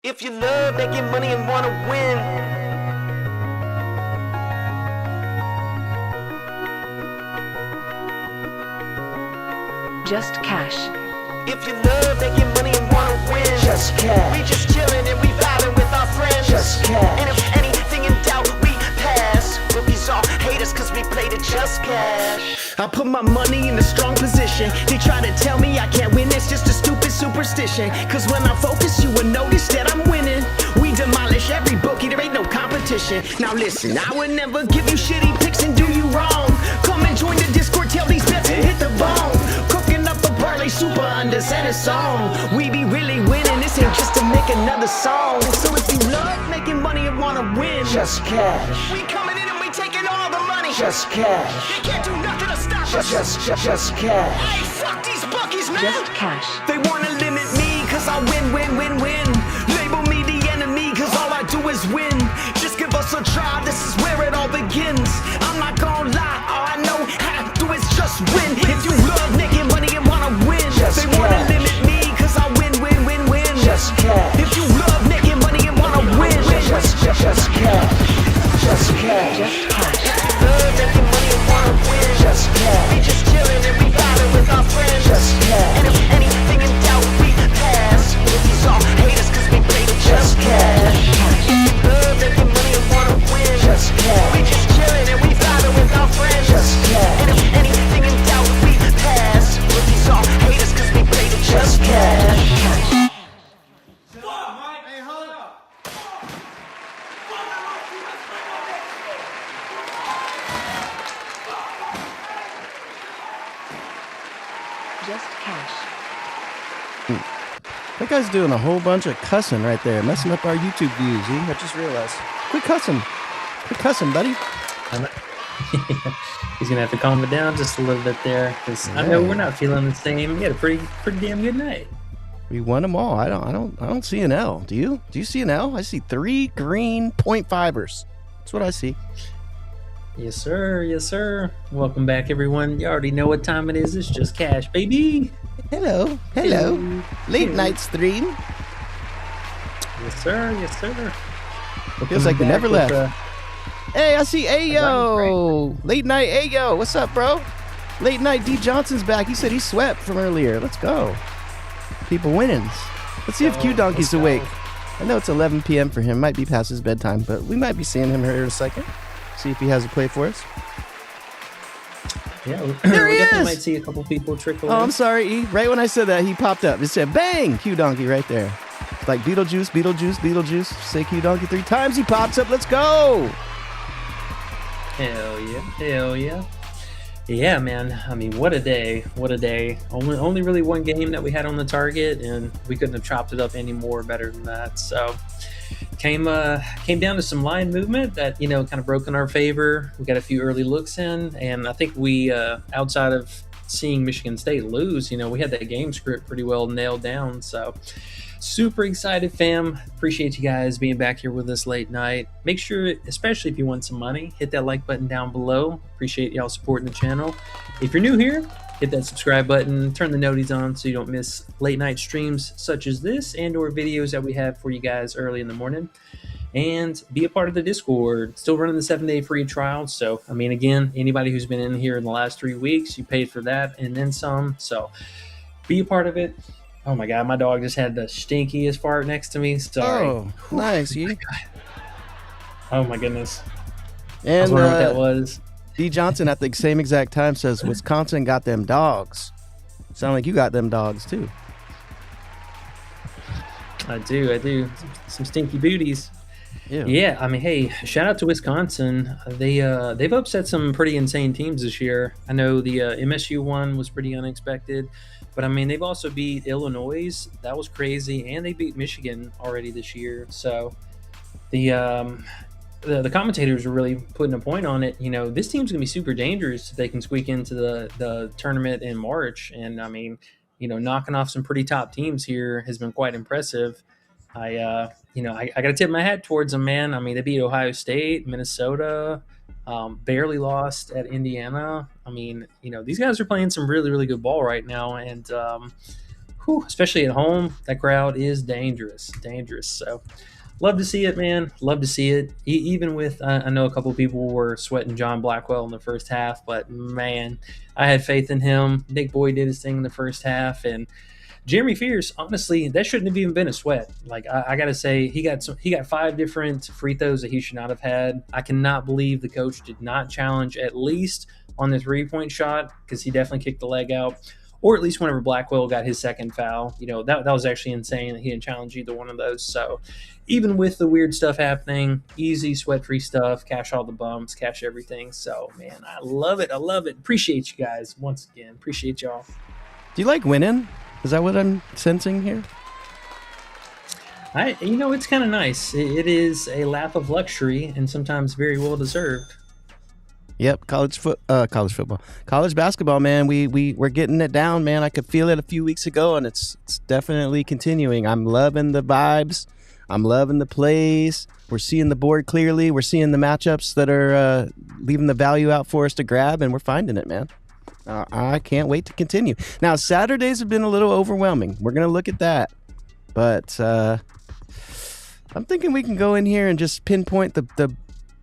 If you love making money and wanna win, Just cash. if you love making money and wanna win, Just cash. we just chillin' and we vibing with our friends. Just cash. And if anything in doubt, we pass. Rookies all hate us cause we played it just cash. I put my money in a strong position. They try to tell me I can't win, it's just a stupid superstition. Cause when I focus, you will notice that I'm winning. We demolish every bookie, there ain't no competition. Now listen, I would never give you shitty picks and do you wrong. Come and join the Discord, tell these bets and hit the bone. Cooking up a parlay super unders and a song. We be really winning, this ain't just to make another song. So if you love making money and wanna win, Just cash. we coming in and we taking all the money. Just cash. They can't do nothing to stop us. Just cash. Hey, fuck these bookies, man. Just cash. They wanna limit me cause I win. Label me the enemy cause all I do is win. Just give us a try, this is where it all begins. I'm not gonna lie, all I know how to do is just win. If you love making money and wanna win, Just they wanna cash. limit me cause I win. Just cash. If you love making money and wanna win, Just cash. Just cash. Just cash. love making money and wanna win. Just cash. We just chillin' and we vibing with our friends. Just cash. And if anything in doubt, we pass. Rookies all hate us cause we played it just cash. Love making money and wanna win. Just cash. We just chillin' and we vibing with our friends. Just cash. And if anything in doubt, we pass. Rookies all hate us cause we played it just cash. Hey, hold up. Just cash. That guy's doing a whole bunch of cussing right there, messing up our YouTube views. I just realized. Quit cussing, buddy. He's gonna have to calm it down just a little bit there, because I know we're not feeling the same. We had a pretty damn good night. We won them all. I don't see an L. Do you? Do you see an L? I see 3 green .5ers. That's what I see. Yes, sir. Yes, sir. Welcome back, everyone. You already know what time it is. It's just cash, baby. Hello. Late night stream. Yes, sir. Yes, sir. Feels like we never Welcome back left. Hey, I see Ayo. Late night Ayo. What's up, bro? Late night D Johnson's back. He said he swept from earlier. Let's go. People winning. Let's see if Q Donkey's let's go. awake. I know it's 11 p.m. for him. Might be past his bedtime, but we might be seeing him here in a second. See if he has a play for us. Yeah, There he we definitely is! might see a couple people trickle Oh, in. I'm sorry, E. Right when I said that, he popped up. It said, bang! Q Donkey right there. Like Beetlejuice. Say Q Donkey 3 times. He pops up. Let's go! Hell yeah. Yeah, man. I mean, what a day. Only really one game that we had on the target, and we couldn't have chopped it up any more better than that. So came down to some line movement that, kind of broke in our favor. We got a few early looks in, and I think we, outside of seeing Michigan State lose, we had that game script pretty well nailed down. So super excited, fam. Appreciate you guys being back here with us late night. Make sure, especially if you want some money, hit that like button down below. Appreciate y'all supporting the channel. If you're new here, hit that subscribe button, turn the noties on so you don't miss late night streams such as this and or videos that we have for you guys early in the morning. And be a part of the Discord. Still running the 7-day free trial. So, I mean, again, anybody who's been in here in the last 3 weeks, you paid for that and then some. So be a part of it. Oh my God, my dog just had the stinkiest fart next to me. Sorry. Oh, nice, E. Oh my goodness. I was And wondering what that was. D Johnson at the same exact time says, Wisconsin got them dogs. Sound like you got them dogs, too. I do. Some stinky booties. Ew. Yeah, I mean, hey, shout out to Wisconsin. They've upset some pretty insane teams this year. I know the MSU one was pretty unexpected, but I mean, they've also beat Illinois. That was crazy, and they beat Michigan already this year. So the commentators were really putting a point on it. This team's gonna be super dangerous if they can squeak into the tournament in March. And I mean, knocking off some pretty top teams here has been quite impressive. I got to tip my hat towards them, man. I mean, they beat Ohio State, Minnesota, barely lost at Indiana. I mean, these guys are playing some really, really good ball right now. And especially at home, that crowd is dangerous. So love to see it, man. Love to see it. Even with, I know a couple of people were sweating John Blackwell in the first half, but man, I had faith in him. Nick Boyd did his thing in the first half, and Jeremy Fierce, honestly, that shouldn't have even been a sweat. Like I gotta say, he got 5 different free throws that he should not have had. I cannot believe the coach did not challenge at least on the 3-point shot, because he definitely kicked the leg out, or at least whenever Blackwell got his second foul. That was actually insane that he didn't challenge either one of those. So even with the weird stuff happening, easy sweat-free stuff, cash all the bumps, cash everything. So man, I love it. Appreciate you guys once again. Appreciate y'all. Do you like winning? Is that what I'm sensing here? It's kind of nice. It is a lap of luxury, and sometimes very well deserved. Yep, college football, college basketball, man. We're getting it down, man. I could feel it a few weeks ago, and it's definitely continuing. I'm loving the vibes. I'm loving the plays. We're seeing the board clearly. We're seeing the matchups that are leaving the value out for us to grab, and we're finding it, man. I can't wait to continue. Now, Saturdays have been a little overwhelming. We're going to look at that. But I'm thinking we can go in here and just pinpoint the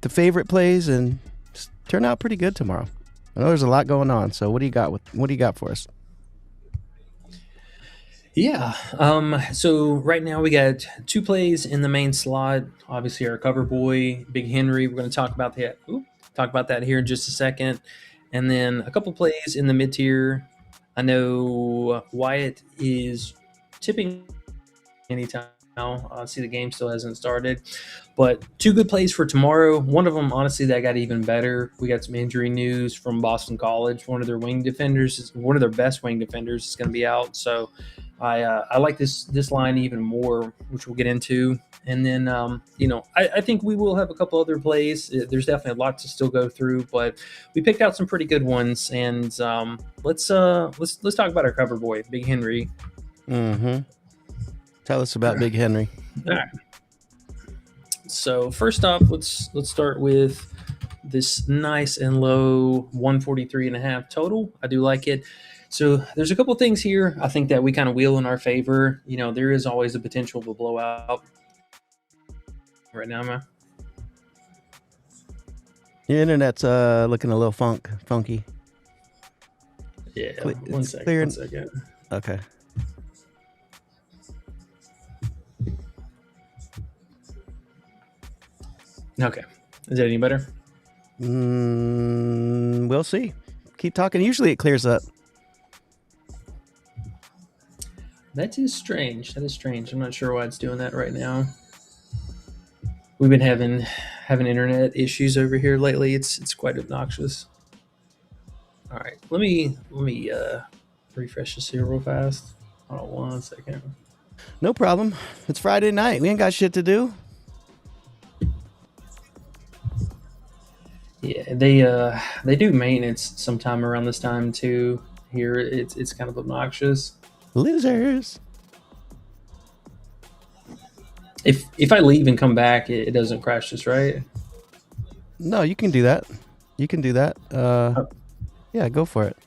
favorite plays and just turn out pretty good tomorrow. I know there's a lot going on. So what do you got for us? Yeah. So right now we got 2 plays in the main slot. Obviously, our cover boy, Big Henry. We're going to talk about that here in just a second. And then a couple plays in the mid-tier. I know Wyatt is tipping anytime now. I see the game still hasn't started. But 2 good plays for tomorrow. One of them, honestly, that got even better. We got some injury news from Boston College. One of their best wing defenders is going to be out. So I like this line even more, which we'll get into. And then, I think we will have a couple other plays. There's definitely a lot to still go through, but we picked out some pretty good ones. And let's talk about our cover boy, Big Henry. Mm-hmm. Tell us about Big Henry. All right. So first off, let's start with this nice and low 143.5 total. I do like it. So there's a couple things here I think that we kind of wheel in our favor. There is always the potential of a blowout. Right now, man. Your internet's looking a little funky. Yeah, One second. Okay. Okay. Is that any better? We'll see. Keep talking. Usually it clears up. That is strange. I'm not sure why it's doing that right now. We've been having internet issues over here lately. It's quite obnoxious. All right, let me refresh this here real fast. Hold on 1 second. No problem. It's Friday night. We ain't got shit to do. Yeah, they do maintenance sometime around this time too. Here, it's kind of obnoxious. Losers. If I leave and come back, it doesn't crash this, right? No, you can do that. Yeah, go for it.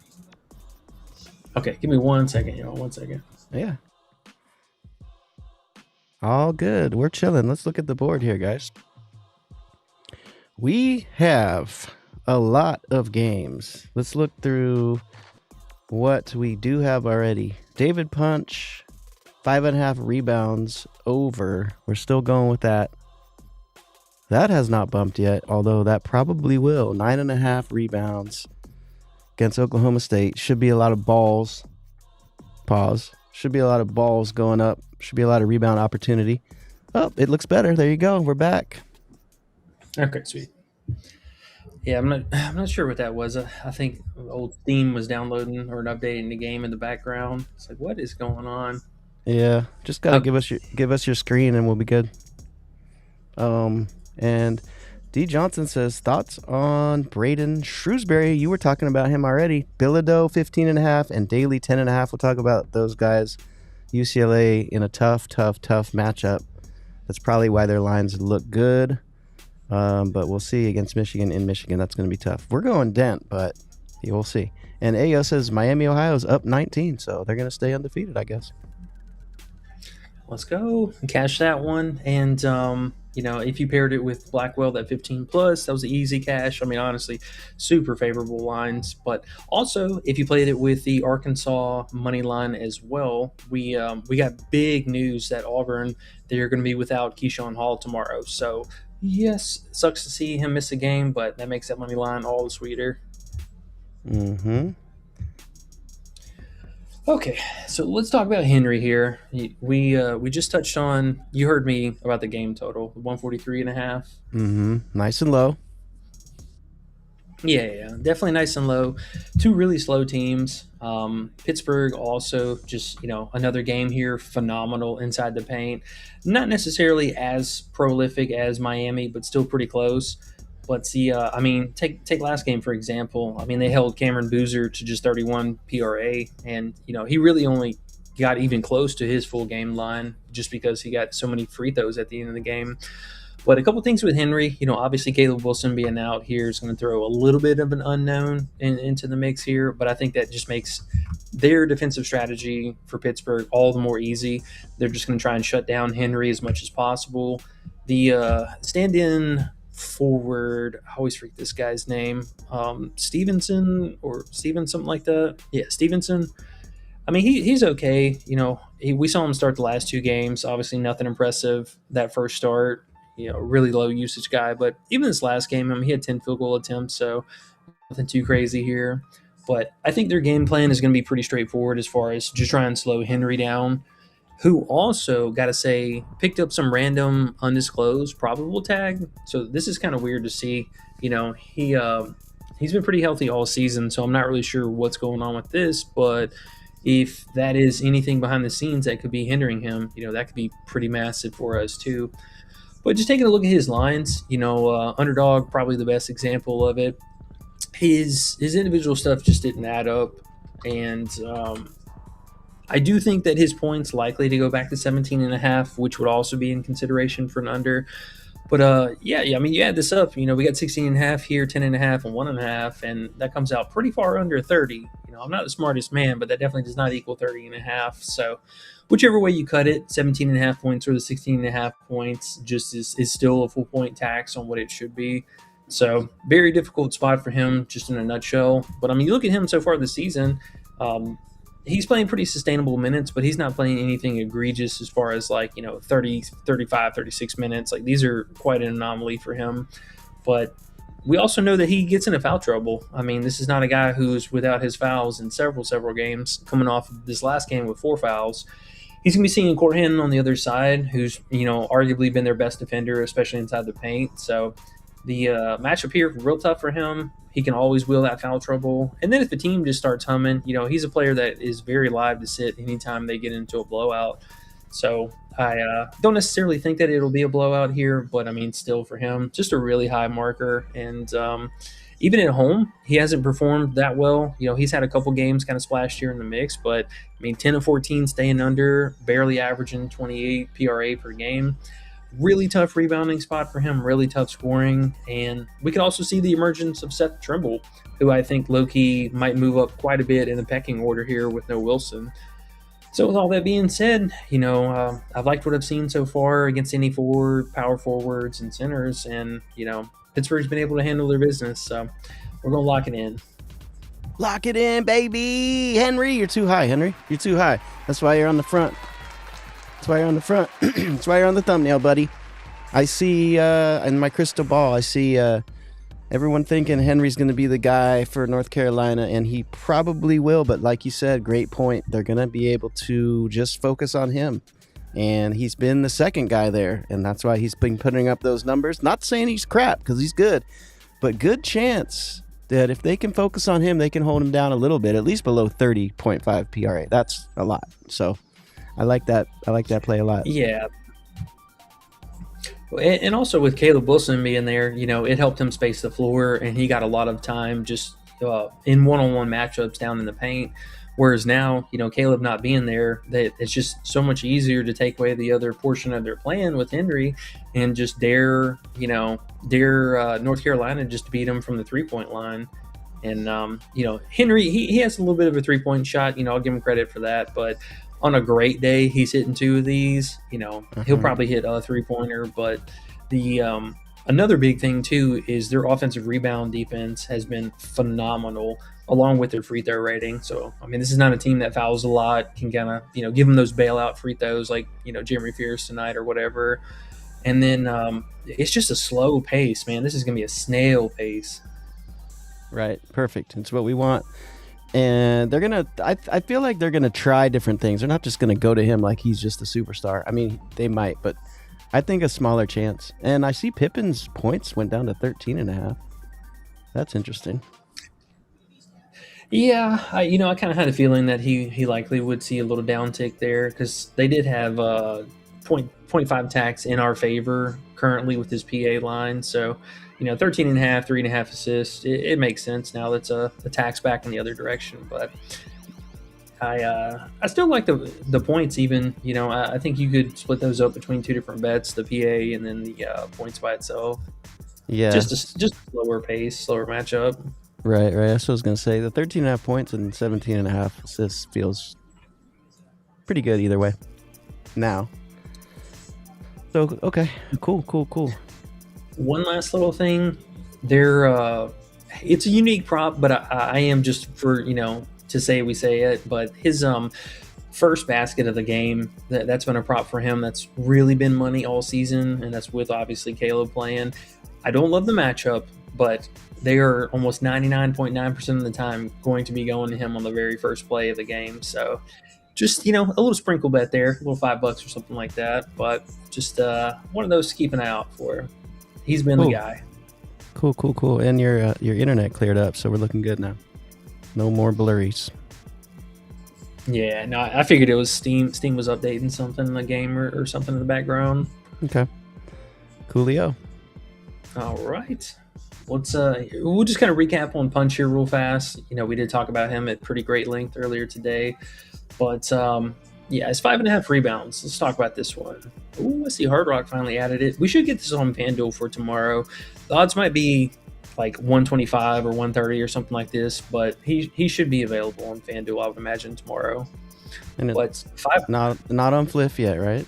Okay, give me 1 second, 1 second. Yeah. All good. We're chilling. Let's look at the board here, guys. We have a lot of games. Let's look through what we do have already. David Punch, 5.5 rebounds over. We're still going with that. That has not bumped yet, although that probably will. 9.5 rebounds against Oklahoma State. Should be a lot of balls. Pause. Should be a lot of balls going up. Should be a lot of rebound opportunity. Oh, it looks better. There you go. We're back. Okay, sweet. Yeah, I'm not sure what that was. I think the old Steam was downloading or updating the game in the background. It's like, what is going on? Yeah, just gotta give us your screen and we'll be good. And D Johnson says thoughts on Braden Shrewsberry. You were talking about him already. Bilodeau 15.5 and Daly 10.5. We'll talk about those guys. UCLA in a tough matchup. That's probably why their lines look good. But we'll see against Michigan in Michigan. That's going to be tough. We're going Dent, but we'll see. And Ayo says Miami, Ohio is up 19, so they're going to stay undefeated, I guess. Let's go cash that one. And if you paired it with Blackwell, that 15 plus, that was an easy cash. I mean, honestly, super favorable lines. But also, if you played it with the Arkansas money line as well, we got big news that Auburn, they're going to be without Keyshawn Hall tomorrow. So yes, sucks to see him miss a game, but that makes that money line all the sweeter. Mm-hmm. Okay, so let's talk about Henry here. We just touched on, you heard me about the game total, 143.5. Mm-hmm. Nice and low. Yeah, definitely nice and low. Two really slow teams. Pittsburgh also just, another game here, phenomenal inside the paint. Not necessarily as prolific as Miami, but still pretty close. But see, take last game, for example. I mean, they held Cameron Boozer to just 31 PRA, and, he really only got even close to his full game line just because he got so many free throws at the end of the game. But a couple things with Henry, obviously Caleb Wilson being out here is going to throw a little bit of an unknown into the mix here, but I think that just makes their defensive strategy for Pittsburgh all the more easy. They're just going to try and shut down Henry as much as possible. The stand-in forward, I always forget this guy's name, Stevenson or Steven, something like that. Yeah, Stevenson. I mean, he's okay. We saw him start the last two games. Obviously, nothing impressive that first start. Really low usage guy. But even this last game, he had 10 field goal attempts, so nothing too crazy here. But I think their game plan is going to be pretty straightforward as far as just try and slow Henry down, who also, got to say, picked up some random undisclosed probable tag. So this is kind of weird to see. He's been pretty healthy all season, so I'm not really sure what's going on with this, but if that is anything behind the scenes that could be hindering him, that could be pretty massive for us too. But just taking a look at his lines, Underdog, probably the best example of it. His individual stuff just didn't add up. And I do think that his points likely to go back to 17.5, which would also be in consideration for an under. But you add this up, we got 16.5 here, 10.5, and 1.5, and that comes out pretty far under 30. I'm not the smartest man, but that definitely does not equal 30.5. So whichever way you cut it, 17.5 points or the 16.5 points just is still a full point tax on what it should be. So very difficult spot for him, just in a nutshell. But you look at him so far this season, he's playing pretty sustainable minutes, but he's not playing anything egregious as far as 30, 35, 36 minutes. These are quite an anomaly for him. But we also know that he gets into foul trouble. This is not a guy who's without his fouls in several games, coming off this last game with 4 fouls. He's going to be seeing Court Hannon on the other side, who's, arguably been their best defender, especially inside the paint. So the matchup here, real tough for him. He can always wheel that foul trouble. And then if the team just starts humming, he's a player that is very live to sit anytime they get into a blowout. So I don't necessarily think that it'll be a blowout here, but still for him, just a really high marker. And even at home, he hasn't performed that well. He's had a couple games kind of splashed here in the mix, but 10 of 14 staying under, barely averaging 28 PRA per game. Really tough rebounding spot for him, really tough scoring. And we could also see the emergence of Seth Trimble, who I think low-key might move up quite a bit in the pecking order here with no Wilson. So with all that being said, I've liked what I've seen so far against any power forwards and centers. And, Pittsburgh's been able to handle their business. So we're going to lock it in. Lock it in, baby. Henry, you're too high, Henry. You're too high. That's why you're on the front. That's why you're on the front. That's why you're on the thumbnail, buddy. I see in my crystal ball, I see everyone thinking Henry's going to be the guy for North Carolina, and he probably will. But like you said, great point. They're going to be able to just focus on him. And he's been the second guy there, and that's why he's been putting up those numbers. Not saying he's crap, because he's good, but good chance that if they can focus on him, they can hold him down a little bit, at least below 30.5 PRA. That's a lot. So I like that. I like that play a lot. Yeah. And also with Caleb Wilson being there, it helped him space the floor, and he got a lot of time just in one-on-one matchups down in the paint. Whereas now, Caleb not being there, that it's just so much easier to take away the other portion of their plan with Henry and just dare North Carolina just to beat him from the 3-point line. And, Henry, he has a little bit of a 3-point shot. I'll give him credit for that. But on a great day, he's hitting 2 of these. He'll probably hit a 3-pointer. But the another big thing too is their offensive rebound defense has been phenomenal, along with their free throw rating. So this is not a team that fouls a lot, can kind of give them those bailout free throws like Jeremy Fierce tonight or whatever. And then it's just a slow pace, man. This is gonna be a snail pace. Right, perfect. It's what we want. And they're gonna. I feel like they're gonna try different things. They're not just gonna go to him like he's just a superstar. They might, but I think a smaller chance. And I see Pippen's points went down to 13.5. That's interesting. Yeah, I kind of had a feeling that he likely would see a little downtick there because they did have 0.5 tax in our favor currently with his PA line. So, 13.5, 3.5 assists. It makes sense now. That's a tax back in the other direction. But I still like the points even. I think you could split those up between 2 different bets, the PA and then the points by itself. Yeah. Just a slower pace, slower matchup. Right. That's what I was going to say. The 13.5 points and 17.5 assists feels pretty good either way now. So, okay. Cool. One last little thing. It's a unique prop, but I am just for, to say we say it, but his first basket of the game, that's been a prop for him. That's really been money all season, and that's with obviously Caleb playing. I don't love the matchup, but they are almost 99.9% of the time going to be going to him on the very first play of the game. So just, a little sprinkle bet there, a little $5 or something like that. But just one of those to keep an eye out for. He's been the guy. Cool. And your internet cleared up, so we're looking good now. No more blurries. Yeah, no, I figured it was Steam. Steam was updating something in the game or something in the background. Okay. Coolio. All right. We'll just kind of recap on Punch here real fast. We did talk about him at pretty great length earlier today. But it's 5.5 rebounds. Let's talk about this one. Ooh, I see Hard Rock finally added it. We should get this on FanDuel for tomorrow. The odds might be like 125 or 130 or something like this, but he should be available on FanDuel, I would imagine, tomorrow. And it's not on Fliff yet, right?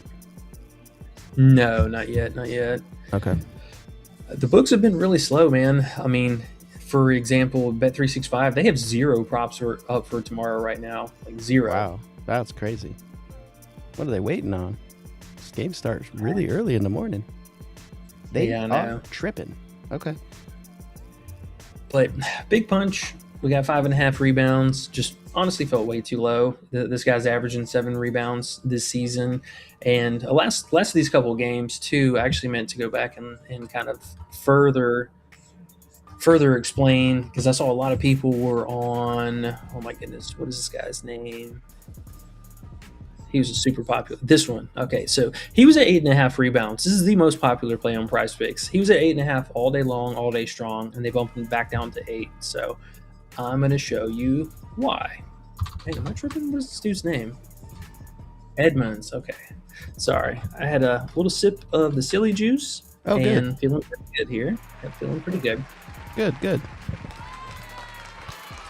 No, not yet. Okay. The books have been really slow, man. For example, Bet365, they have 0 props up for tomorrow right now. Like 0. Wow, that's crazy. What are they waiting on? This game starts really early in the morning. They are tripping. Okay. But Big Punch, we got 5.5 rebounds. Just honestly felt way too low. This guy's averaging 7 rebounds this season. And last of these couple of games, too, I actually meant to go back and kind of further explain, because I saw a lot of people were on, oh my goodness, what is this guy's name? He was a super popular. This one. Okay, so he was at 8.5 rebounds. This is the most popular play on Prize Picks. He was at 8.5 all day long, all day strong, and they bumped him back down to 8. So I'm going to show you why. Hey, am I tripping? What's this dude's name? Edmonds. Okay. Sorry. I had a little sip of the silly juice. Oh, and good. Feeling pretty good here. I'm feeling pretty good. Good. That's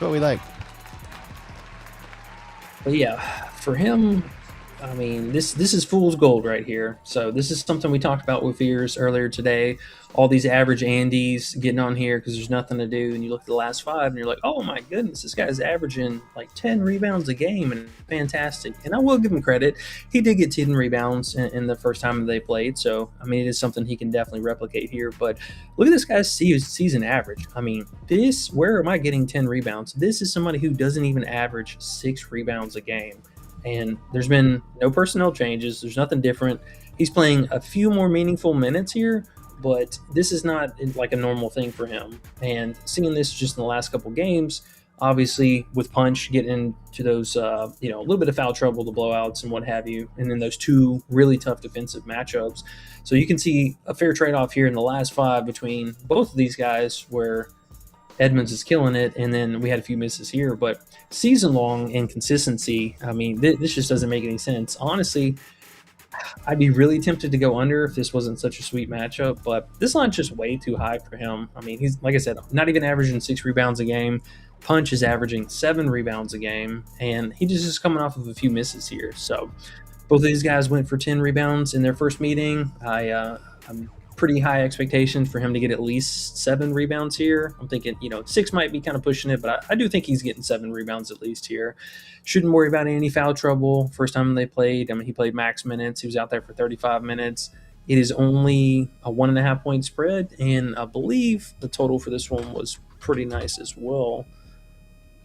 what we like. But yeah, for him, this is fool's gold right here. So this is something we talked about with Fears earlier today. All these average Andes getting on here because there's nothing to do, and you look at the last 5 and you're like, oh my goodness, this guy's averaging like 10 rebounds a game, and fantastic. And I will give him credit. He did get 10 rebounds in the first time they played. So it is something he can definitely replicate here. But look at this guy's season average. Where am I getting 10 rebounds? This is somebody who doesn't even average 6 rebounds a game. And there's been no personnel changes. There's nothing different. He's playing a few more meaningful minutes here, but this is not like a normal thing for him. And seeing this just in the last couple games, obviously with Punch getting into those, a little bit of foul trouble, the blowouts and what have you, and then those 2 really tough defensive matchups. So you can see a fair trade-off here in the last 5 between both of these guys where Edmonds is killing it, and then we had a few misses here. But season-long inconsistency, this just doesn't make any sense. Honestly, I'd be really tempted to go under if this wasn't such a sweet matchup, but this line's just way too high for him. He's, like I said, not even averaging 6 rebounds a game. Punch is averaging 7 rebounds a game, and he just is coming off of a few misses here. So both of these guys went for 10 rebounds in their first meeting. I'm pretty high expectations for him to get at least 7 rebounds here. I'm thinking, 6 might be kind of pushing it, but I do think he's getting 7 rebounds at least here. Shouldn't worry about any foul trouble. First time they played, he played max minutes. He was out there for 35 minutes. It is only a 1.5 point spread, and I believe the total for this one was pretty nice as well.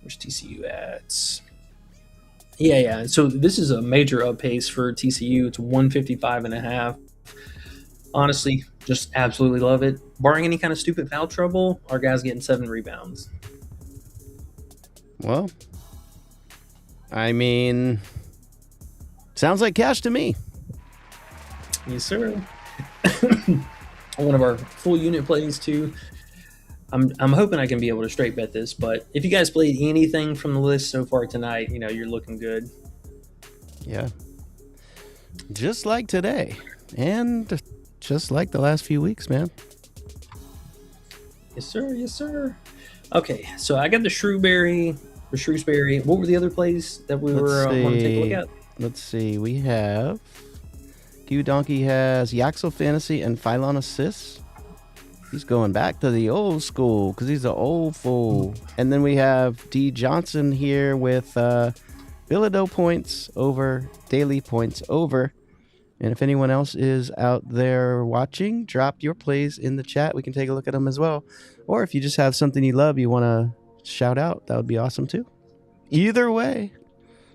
Where's TCU at? Yeah. So this is a major up pace for TCU. It's 155.5. Honestly, just absolutely love it. Barring any kind of stupid foul trouble, our guy's getting 7 rebounds. Well, sounds like cash to me. Yes, sir. One of our full unit plays too. I'm hoping I can be able to straight bet this, but if you guys played anything from the list so far tonight, you're looking good. Yeah. Just like today. And just like the last few weeks, man. Yes, sir. Yes, sir. Okay, so I got the Shrewsberry. What were the other plays that we were want to take a look at? Let's see. We have Q Donkey has Yaxel Fantasy and Phylon Assists. He's going back to the old school because he's an old fool. And then we have D Johnson here with Bilodeau points over, daily points over. And if anyone else is out there watching, drop your plays in the chat. We can take a look at them as well. Or if you just have something you love you want to shout out, that would be awesome too. Either way.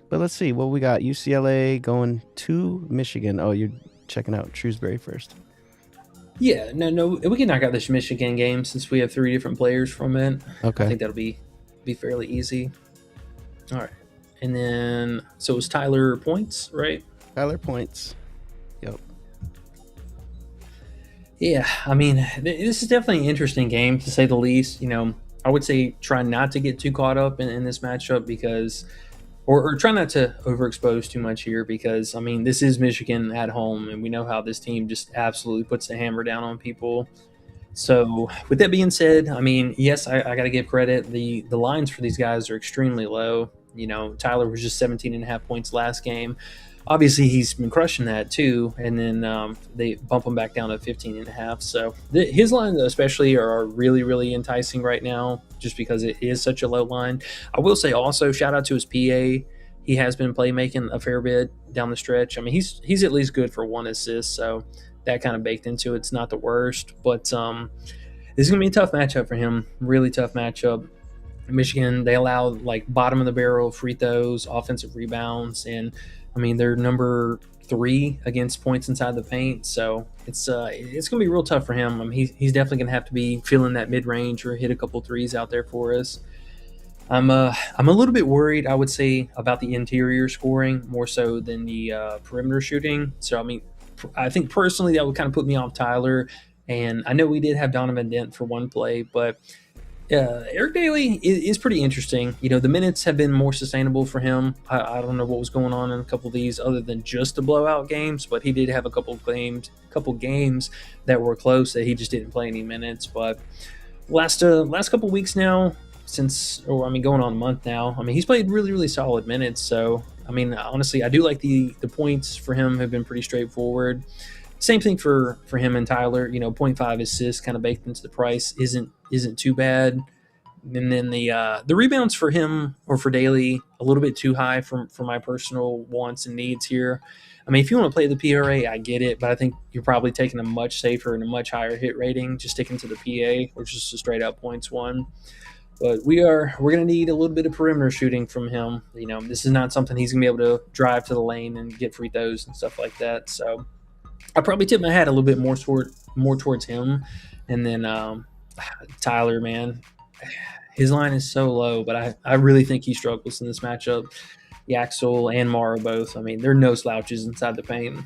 But let's see what we got. UCLA going to Michigan. Oh, you're checking out Shrewsberry first. Yeah, no, we can knock out this Michigan game since we have 3 different players from it. Okay. I think that'll be fairly easy. All right. And then, so it was Tyler points, right? Tyler points. Yep. Yeah, this is definitely an interesting game, to say the least. I would say try not to get too caught up in this matchup because or try not to overexpose too much here because, this is Michigan at home, and we know how this team just absolutely puts the hammer down on people. So with that being said, yes, I got to give credit. The lines for these guys are extremely low. Tyler was just 17.5 points last game. Obviously, he's been crushing that too, and then they bump him back down to 15.5. So his lines especially are really, really enticing right now just because it is such a low line. I will say also, shout out to his PA. He has been playmaking a fair bit down the stretch. He's at least good for 1 assist, so that kind of baked into it's not the worst. But this is going to be a tough matchup for him, really tough matchup. Michigan, they allow bottom of the barrel free throws, offensive rebounds, and they're number 3 against points inside the paint, so it's going to be real tough for him. He's definitely going to have to be feeling that mid-range or hit a couple threes out there for us. I'm a little bit worried, I would say, about the interior scoring more so than the perimeter shooting. So I think personally that would kind of put me off Tyler, and I know we did have Donovan Dent for one play, but Eric Daly is pretty interesting. The minutes have been more sustainable for him. I don't know what was going on in a couple of these other than just the blowout games, but he did have a couple games that were close that he just didn't play any minutes. But last couple weeks now, going on a month now, he's played really, really solid minutes. So, honestly, I do like the points for him have been pretty straightforward. Same thing for him and Tyler. 0.5 assists kind of baked into the price isn't too bad. And then the rebounds for him or for Daly a little bit too high for my personal wants and needs here. If you want to play the PRA, I get it, but I think you're probably taking a much safer and a much higher hit rating just sticking to the PA, which is a straight up points one. But we're going to need a little bit of perimeter shooting from him. This is not something he's going to be able to drive to the lane and get free throws and stuff like that. So I probably tip my hat a little bit more towards him. And then Tyler, man, his line is so low, but I really think he struggles in this matchup. Yaxel and Mara both. They're no slouches inside the paint.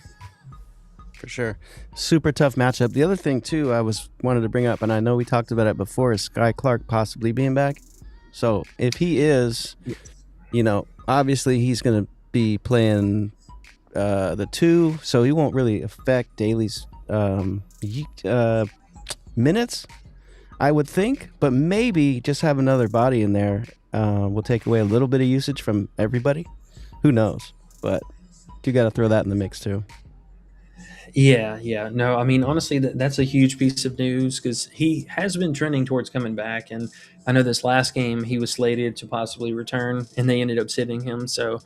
For sure. Super tough matchup. The other thing, too, I wanted to bring up, and I know we talked about it before, is Sky Clark possibly being back. So if he is, obviously he's going to be playing the 2, so he won't really affect Daly's minutes, I would think. But maybe just have another body in there will take away a little bit of usage from everybody. Who knows? But you got to throw that in the mix too. Yeah. No, I mean, honestly, that's a huge piece of news because he has been trending towards coming back. And I know this last game he was slated to possibly return, and they ended up sitting him. So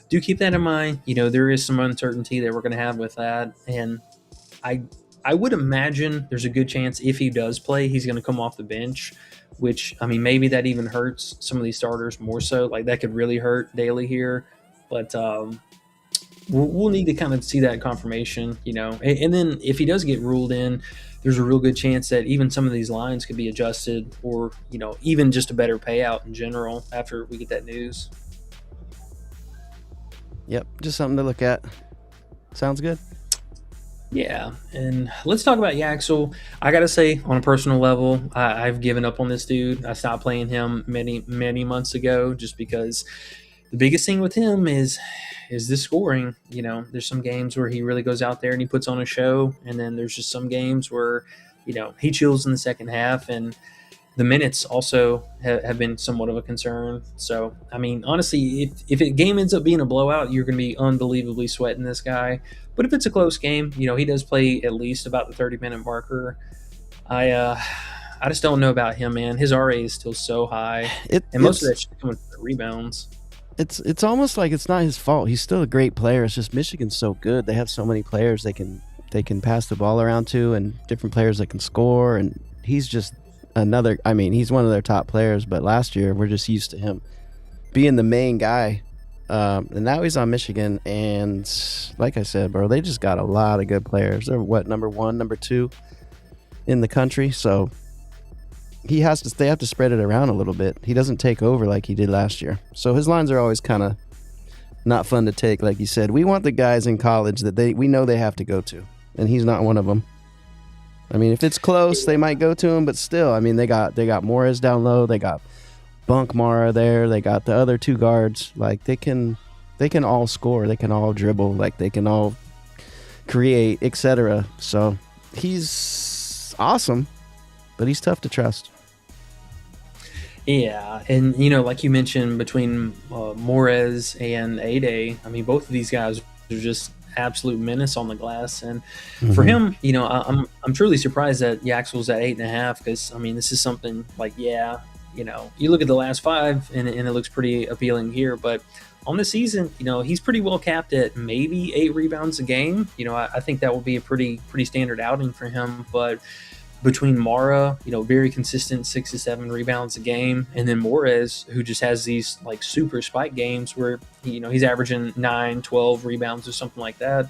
do keep that in mind. There is some uncertainty that we're going to have with that. And I would imagine there's a good chance if he does play, he's going to come off the bench, which, I mean, maybe that even hurts some of these starters more so. Like, that could really hurt Daly here. But we'll need to kind of see that confirmation, And then if he does get ruled in, there's a real good chance that even some of these lines could be adjusted or, even just a better payout in general after we get that news. Yep, just something to look at. Sounds good. Yeah, and let's talk about Yaxel. I got to say, on a personal level, I've given up on this dude. I stopped playing him many, many months ago just because the biggest thing with him is the scoring. There's some games where he really goes out there and he puts on a show, and then there's just some games where, he chills in the second half, and the minutes also have been somewhat of a concern. So, I mean, honestly, if a game ends up being a blowout, you're going to be unbelievably sweating this guy. But if it's a close game, he does play at least about the 30-minute marker. I just don't know about him, man. His RA is still so high, and most of that shit coming from the rebounds. It's almost like it's not his fault. He's still a great player. It's just Michigan's so good. They have so many players they can pass the ball around to, and different players that can score. And he's just another. I mean, he's one of their top players. But last year, we're just used to him being the main guy. And now he's on Michigan, and like I said, bro, they just got a lot of good players. They're number 1, number 2 in the country. So they have to spread it around a little bit. He doesn't take over like he did last year. So his lines are always kind of not fun to take. Like you said, we want the guys in college that we know they have to go to, and he's not one of them. I mean, if it's close, they might go to him, but still, I mean, they got Morris down low. They got Bunk Mara there. They got the other 2 guards. Like, they can all score. They can all dribble. Like, they can all create, etc. So he's awesome, but he's tough to trust. Yeah, and like you mentioned, between Morez and Ade, I mean, both of these guys are just absolute menace on the glass. And for him, I'm truly surprised that Yaxel's at 8.5 because, I mean, this is something like, you look at the last 5 and it looks pretty appealing here, but on the season, he's pretty well capped at maybe 8 rebounds a game. I think that will be a pretty standard outing for him. But between Mara, very consistent 6 to 7 rebounds a game, and then Morez, who just has these like super spike games where he's averaging 9, 12 rebounds or something like that.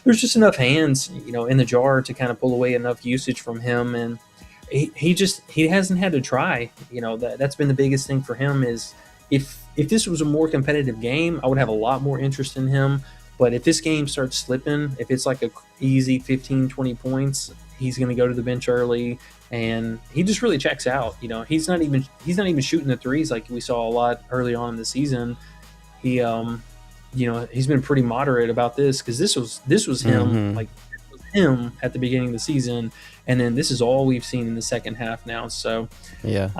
There's just enough hands, in the jar to kind of pull away enough usage from him, and he hasn't had to try. That's been the biggest thing for him is if this was a more competitive game, I would have a lot more interest in him. But if this game starts slipping, if it's like a easy 15, 20 points, he's going to go to the bench early, and he just really checks out. He's not even shooting the threes like we saw a lot early on in the season. He, he's been pretty moderate about this because this was him, like him at the beginning of the season, and then this is all we've seen in the second half now. So yeah,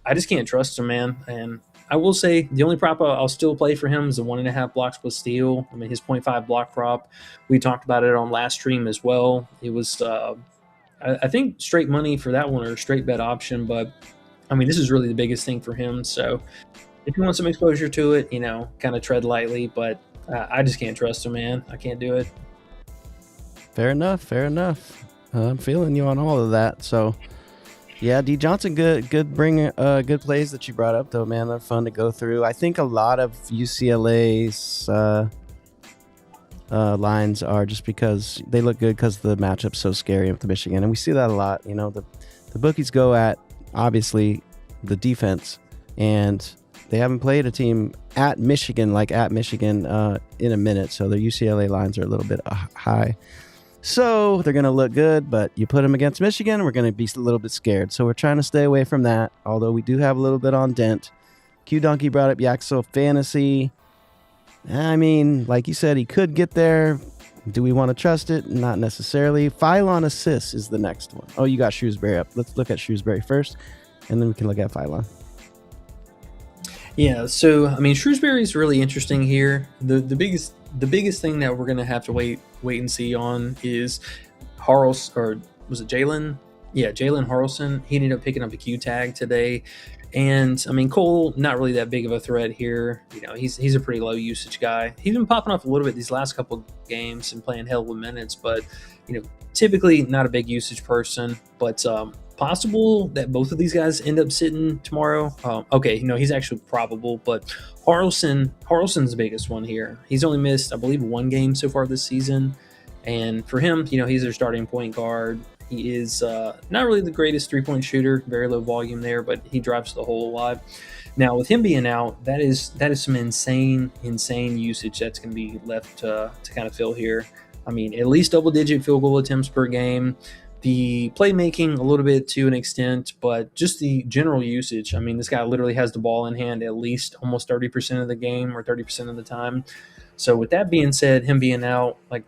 I just can't trust him, man. And I will say the only prop I'll still play for him is the 1.5 blocks plus steal. I mean, his 0.5 block prop, we talked about it on last stream as well. It was, I think, straight money for that one or a straight bet option. But, I mean, this is really the biggest thing for him. So if you want some exposure to it, kind of tread lightly. But I just can't trust him, man. I can't do it. Fair enough. I'm feeling you on all of that. So, yeah, D. Johnson, good good plays that you brought up, though, man. They're fun to go through. I think a lot of UCLA's lines are just because they look good because the matchup's so scary with the Michigan, and we see that a lot. The bookies go at, obviously, the defense, and they haven't played a team at Michigan in a minute, so their UCLA lines are a little bit high. So they're going to look good, but you put them against Michigan, we're going to be a little bit scared. So we're trying to stay away from that, although we do have a little bit on dent. Q Donkey brought up Yaxel Fantasy. I mean, like you said, he could get there. Do we want to trust it? Not necessarily. Phylon Assists is the next one. Oh, you got Shrewsberry up. Let's look at Shrewsberry first, and then we can look at Phylon. Yeah, so I mean, Shrewsberry is really interesting here. The biggest thing that we're gonna have to wait and see on is Harls, or was it Jalen? Yeah, Jalen Harlson. He ended up picking up a Q tag today, and I mean, Cole not really that big of a threat here. He's a pretty low usage guy. He's been popping off a little bit these last couple games and playing hell of minutes, but typically not a big usage person. But possible that both of these guys end up sitting tomorrow. Okay, he's actually probable, but Harlson's the biggest one here. He's only missed, I believe, one game so far this season, and for him, he's their starting point guard. He is not really the greatest three-point shooter, very low volume there, but he drives the hole a lot. Now, with him being out, that is some insane usage that's going to be left to kind of fill here. I mean, at least double-digit field goal attempts per game. The playmaking a little bit to an extent, but just the general usage. I mean, this guy literally has the ball in hand at least almost 30% of the game or 30% of the time. So with that being said, him being out, like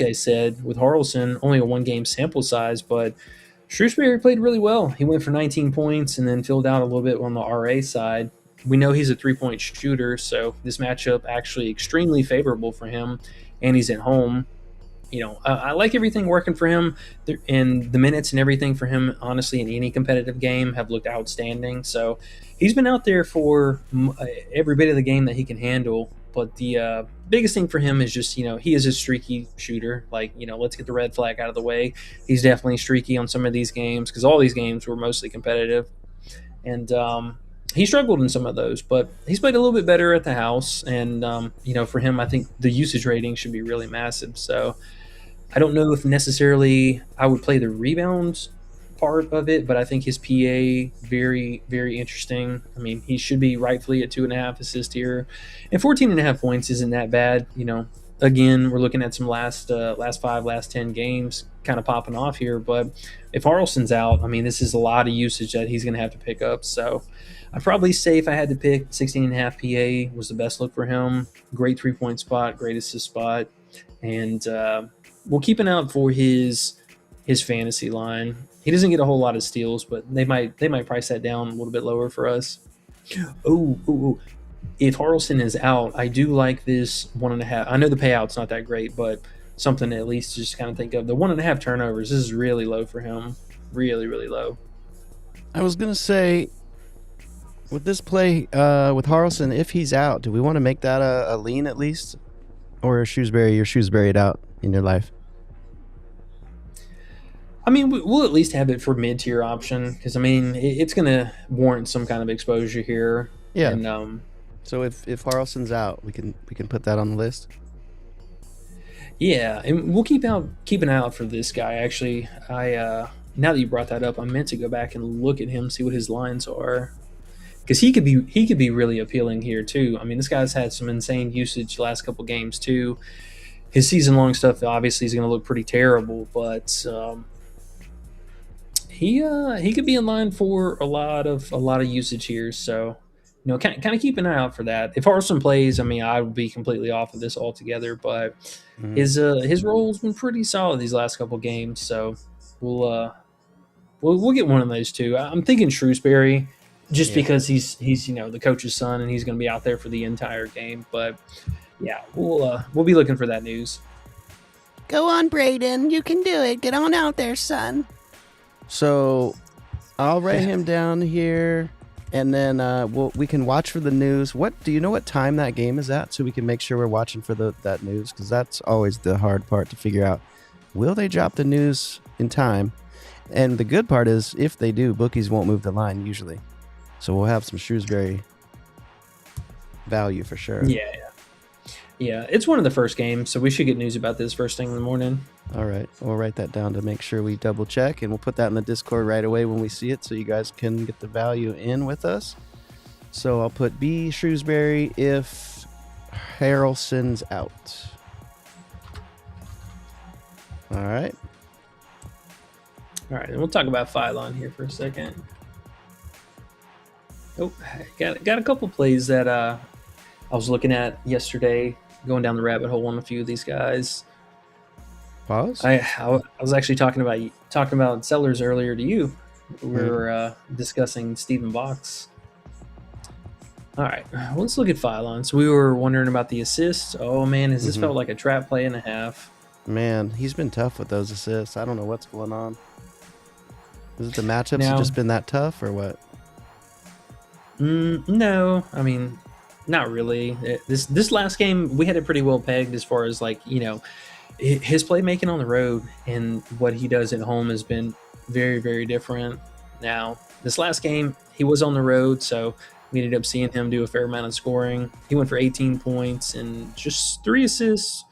I said, with Harlson, only a one-game sample size, but Shrewsberry played really well. He went for 19 points and then filled out a little bit on the RA side. We know he's a three-point shooter, so this matchup actually extremely favorable for him, and he's at home. I like everything working for him, and the minutes and everything for him, honestly, in any competitive game have looked outstanding. So he's been out there for every bit of the game that he can handle. But the biggest thing for him is just, he is a streaky shooter. Let's get the red flag out of the way. He's definitely streaky on some of these games because all these games were mostly competitive. And he struggled in some of those, but he's played a little bit better at the house. And, for him, I think the usage rating should be really massive. So I don't know if necessarily I would play the rebound part of it, but I think his PA very, very interesting. I mean, he should be rightfully at 2.5 assists here, and 14.5 points isn't that bad. Again, we're looking at some last 10 games kind of popping off here. But if Harlson's out, I mean, this is a lot of usage that he's going to have to pick up. So I'd probably say if I had to pick, 16.5 PA was the best look for him. Great 3-point spot, great assist spot, and we'll keep an eye out for his fantasy line. He doesn't get a whole lot of steals, but they might price that down a little bit lower for us. Oh. If Harlson is out, I do like this 1.5. I know the payout's not that great, but something at least to just kind of think of. The 1.5 turnovers, this is really low for him. Really, really low. I was going to say, with this play with Harlson, if he's out, do we want to make that a lean at least? Or you're Shrewsberry'd out in your life? I mean, we'll at least have it for mid-tier option because, I mean, it's going to warrant some kind of exposure here. Yeah. And, so if Harlson's out, we can put that on the list. Yeah, and we'll keep an eye out for this guy. Actually, I now that you brought that up, I meant to go back and look at him, see what his lines are, because he could be really appealing here too. I mean, this guy's had some insane usage the last couple games too. His season-long stuff obviously is going to look pretty terrible, but he could be in line for a lot of usage here. So, kind of keep an eye out for that. If Harlson plays, I mean, I would be completely off of this altogether. But his role's been pretty solid these last couple games. So we'll get one of those two. I'm thinking Shrewsberry, just because he's the coach's son and he's going to be out there for the entire game. But yeah, we'll be looking for that news. Go on, Braden. You can do it. Get on out there, son. So I'll write him down here, and then we can watch for the news. Do you know what time that game is at, so we can make sure we're watching for that news? Because that's always the hard part to figure out. Will they drop the news in time? And the good part is, if they do, bookies won't move the line usually. So we'll have some Shrewsberry value for sure. Yeah, it's one of the first games, so we should get news about this first thing in the morning. All right, we'll write that down to make sure we double check, and we'll put that in the Discord right away when we see it, so you guys can get the value in with us. So I'll put B Shrewsberry if Harlson's out. All right, and we'll talk about Phylon here for a second. Oh, got a couple plays that I was looking at yesterday, going down the rabbit hole on a few of these guys. Pause. I was actually talking about sellers earlier to you. We were discussing Stephen Box. All right, well, let's look at Phylon. So we were wondering about the assists. Oh man, has this felt like a trap play and a half? Man, he's been tough with those assists. I don't know what's going on. Is it the matchups Now- have just been that tough or what? No, I mean, not really. This last game we had it pretty well pegged as far as like his playmaking on the road and what he does at home has been very, very different. Now, this last game he was on the road, so we ended up seeing him do a fair amount of scoring. He went for 18 points and just 3 assists.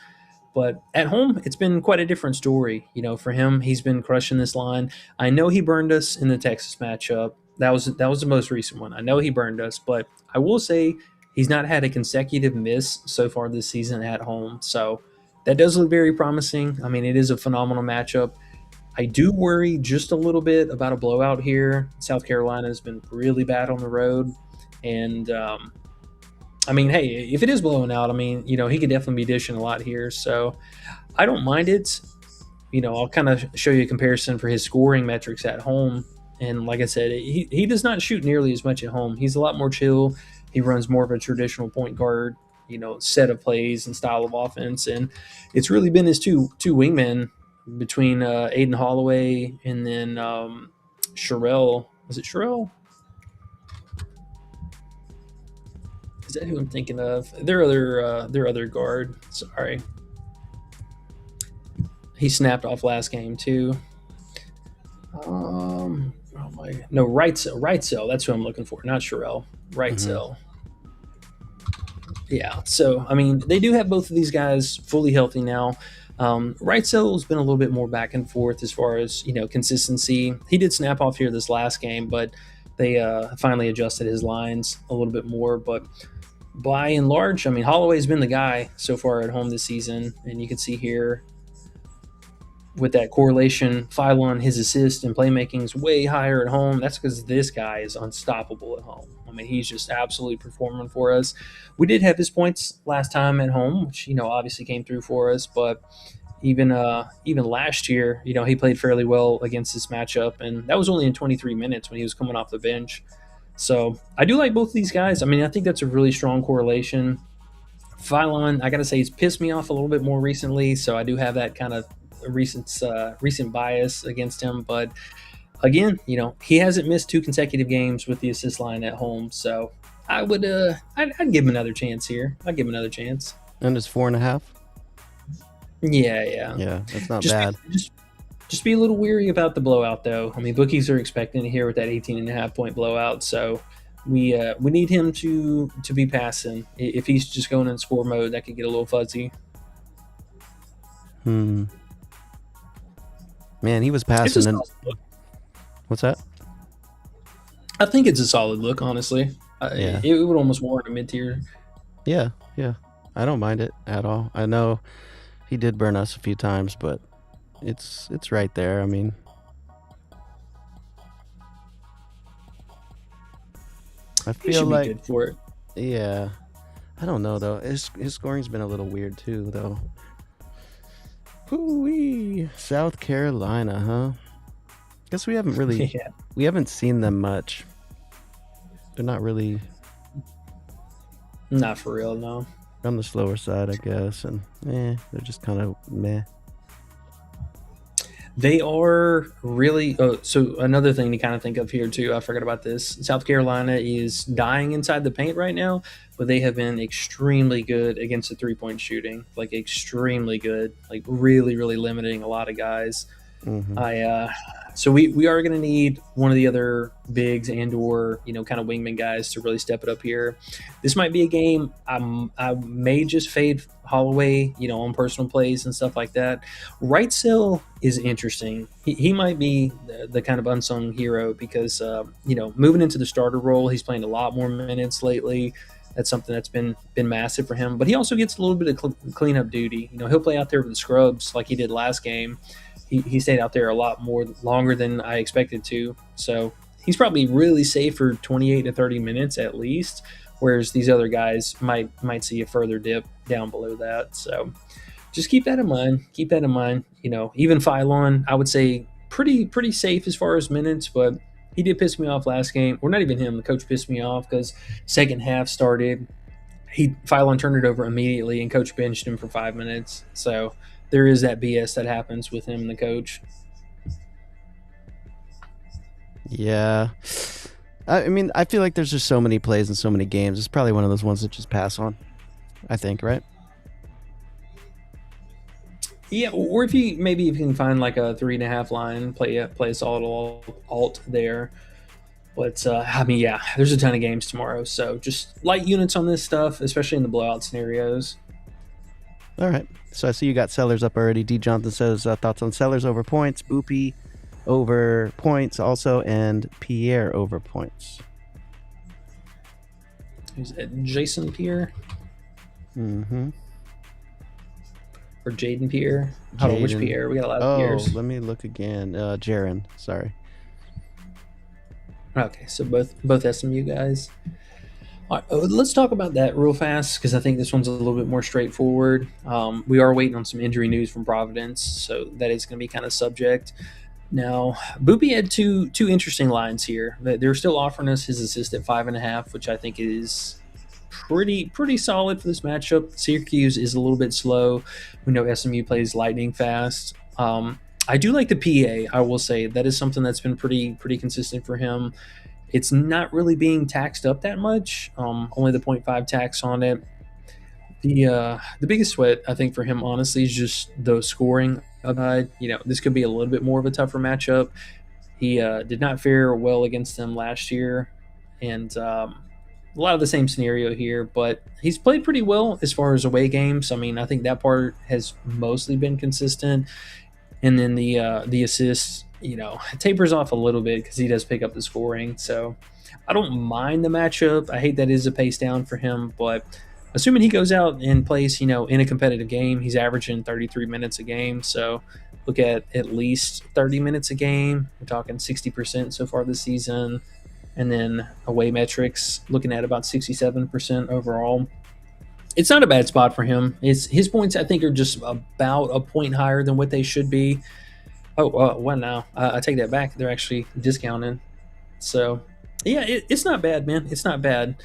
But at home, it's been quite a different story. For him, he's been crushing this line. I know he burned us in the Texas matchup. That was the most recent one. I know he burned us, but I will say he's not had a consecutive miss so far this season at home. So that does look very promising. I mean, it is a phenomenal matchup. I do worry just a little bit about a blowout here. South Carolina has been really bad on the road. And, I mean, hey, if it is blowing out, I mean, he could definitely be dishing a lot here. So I don't mind it. I'll kind of show you a comparison for his scoring metrics at home. And like I said, he does not shoot nearly as much at home. He's a lot more chill. He runs more of a traditional point guard, set of plays and style of offense. And it's really been his two wingmen between Aiden Holloway and then Sherelle. Was it Sherelle? Is that who I'm thinking of? Their other guard. Sorry, he snapped off last game too. Wrightsell. That's who I'm looking for, not Sherelle. Wrightsell. Yeah. So I mean, they do have both of these guys fully healthy now. Wrightsell's been a little bit more back and forth as far as consistency. He did snap off here this last game, but they finally adjusted his lines a little bit more. But by and large, I mean, Holloway's been the guy so far at home this season. And you can see here with that correlation, Phylon, his assist and playmaking is way higher at home. That's because this guy is unstoppable at home. I mean, he's just absolutely performing for us. We did have his points last time at home, which, obviously came through for us. But even last year, he played fairly well against this matchup. And that was only in 23 minutes when he was coming off the bench. So I do like both of these guys. I mean, I think that's a really strong correlation. Phylon, I got to say, he's pissed me off a little bit more recently. So I do have that kind of recent bias against him. But again, he hasn't missed 2 consecutive games with the assist line at home. So I'd give him another chance here. I'd give him another chance. And it's 4.5. Yeah. That's not bad. Just be a little weary about the blowout, though. I mean, bookies are expecting to hear with that 18.5 point blowout, so we need him to be passing. If he's just going in score mode, that could get a little fuzzy. Man, he was passing. What's that? I think it's a solid look, honestly. Yeah. It would almost warrant a mid tier. Yeah. I don't mind it at all. I know he did burn us a few times, but it's right there. I mean, I He feel should like be good for it. yeah. I don't know though. His scoring's been a little weird too, though. Hoo-wee. South Carolina, huh? Guess we haven't really Yeah. we haven't seen them much. They're not really Not for real, no. on the slower side, I guess, and they're just kind of meh. They are really. Oh, so another thing to kind of think of here too. I forgot about this. South Carolina is dying inside the paint right now, but they have been extremely good against the 3-point shooting. Like extremely good. Like really, really limiting a lot of guys. So we are going to need one of the other bigs and or kind of wingman guys to really step it up here. This might be a game I may just fade Holloway, on personal plays and stuff like that. Wrightsell is interesting. He might be the kind of unsung hero because moving into the starter role, he's playing a lot more minutes lately. That's something that's been massive for him. But he also gets a little bit of cleanup duty. He'll play out there with the scrubs like he did last game. He stayed out there a lot longer than I expected to. So he's probably really safe for 28 to 30 minutes at least, whereas these other guys might see a further dip down below that. So just keep that in mind. Even Phylon, I would say pretty safe as far as minutes, but he did piss me off last game. Or not even him. The coach pissed me off because second half started. Phylon turned it over immediately, and coach benched him for 5 minutes. So there is that BS that happens with him and the coach. Yeah. I mean, I feel like there's just so many plays and so many games. It's probably one of those ones that just pass on, I think, right? Yeah, or if you can find like a 3.5 line, play a solid alt there. But I mean, yeah, there's a ton of games tomorrow, so just light units on this stuff, especially in the blowout scenarios. All right. So I see you got Sellers up already. D. Johnson says thoughts on Sellers over points, Boopy over points also, and Pierre over points. Who's that? Jason Pierre? Mm-hmm. Or Jaden Pierre? Hold on, which Pierre? We got a lot of Pierres. Let me look again. Jaren, sorry. Okay, so both SMU guys. All right, let's talk about that real fast because I think this one's a little bit more straightforward. We are waiting on some injury news from Providence, so that is going to be kind of subject. Now, Boopy had two interesting lines here. They're still offering us his assist at 5.5, which I think is pretty solid for this matchup. Syracuse is a little bit slow. We know SMU plays lightning fast. I do like the PA, I will say. That is something that's been pretty consistent for him. It's not really being taxed up that much. Only the 0.5 tax on it. The biggest sweat, I think, for him, honestly, is just the scoring upside. This could be a little bit more of a tougher matchup. He did not fare well against them last year. And a lot of the same scenario here, but he's played pretty well as far as away games. I mean, I think that part has mostly been consistent. And then the assists, it tapers off a little bit because he does pick up the scoring. So I don't mind the matchup. I hate that it is a pace down for him, but assuming he goes out and plays, in a competitive game, he's averaging 33 minutes a game. So look at least 30 minutes a game. We're talking 60% so far this season. And then away metrics, looking at about 67% overall. It's not a bad spot for him. His points, I think, are just about a point higher than what they should be. Oh, what now? I take that back. They're actually discounted. So, yeah, it's not bad, man. It's not bad.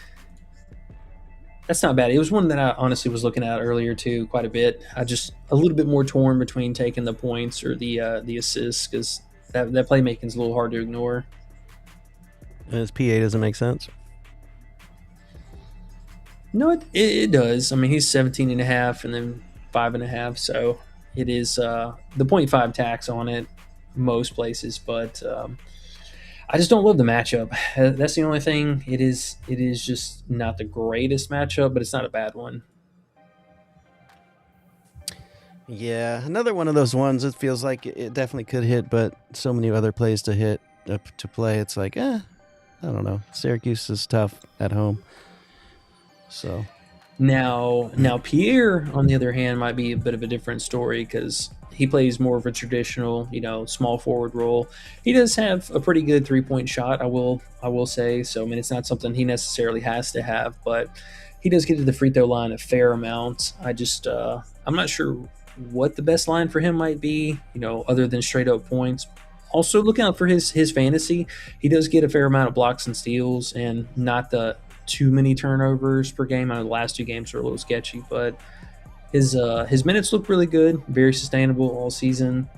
That's not bad. It was one that I honestly was looking at earlier, too, quite a bit. I just a little bit more torn between taking the points or the assists because that playmaking is a little hard to ignore. And his PA doesn't make sense. No, it does. I mean, he's 17.5 and then 5.5, so it is the 0.5 tax on it most places, but I just don't love the matchup. That's the only thing. It is just not the greatest matchup, but it's not a bad one. Yeah, another one of those ones. It feels like it definitely could hit, but so many other plays to hit to play. It's like, I don't know. Syracuse is tough at home. So now Pierre, on the other hand, might be a bit of a different story because he plays more of a traditional, small forward role. He does have a pretty good 3-point shot, I will say. So I mean, it's not something he necessarily has to have, but he does get to the free throw line a fair amount. I'm not sure what the best line for him might be, other than straight up points. Also, look out for his fantasy. He does get a fair amount of blocks and steals, and not the too many turnovers per game. I know the last 2 games are a little sketchy, but his minutes look really good, very sustainable all season.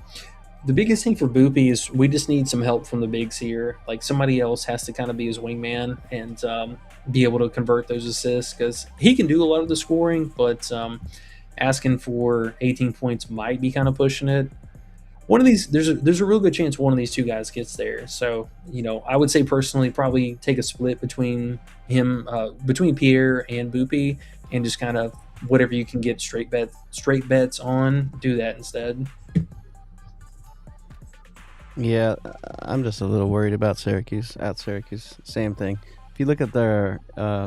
The biggest thing for Boopy is we just need some help from the bigs here. Like somebody else has to kind of be his wingman and be able to convert those assists because he can do a lot of the scoring, but asking for 18 points might be kind of pushing it. One of these, there's a real good chance one of these 2 guys gets there. So, I would say personally probably take a split between him, between Pierre and Boopy, and just kind of whatever you can get straight bets on, do that instead. yeah, I'm just a little worried about Syracuse. At Syracuse, same thing. If you look at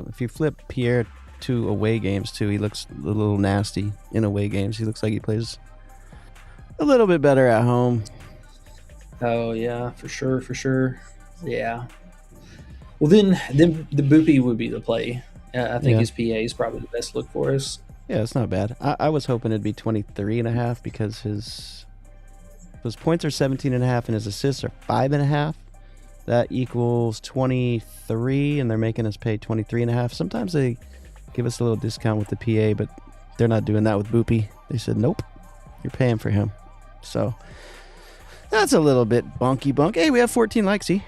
if you flip Pierre to away games too, he looks a little nasty in away games. He looks like he plays a little bit better at home. Oh yeah, for sure. Yeah. Well, then the Boopy would be the play. I think his PA is probably the best look for us. Yeah, it's not bad. I was hoping it'd be 23.5 because his points are 17.5 and his assists are 5.5. That equals 23, and they're making us pay 23.5. Sometimes they give us a little discount with the PA, but they're not doing that with Boopy. They said, nope, you're paying for him. So that's a little bit bonky bunk. Hey, we have 14 likes, see?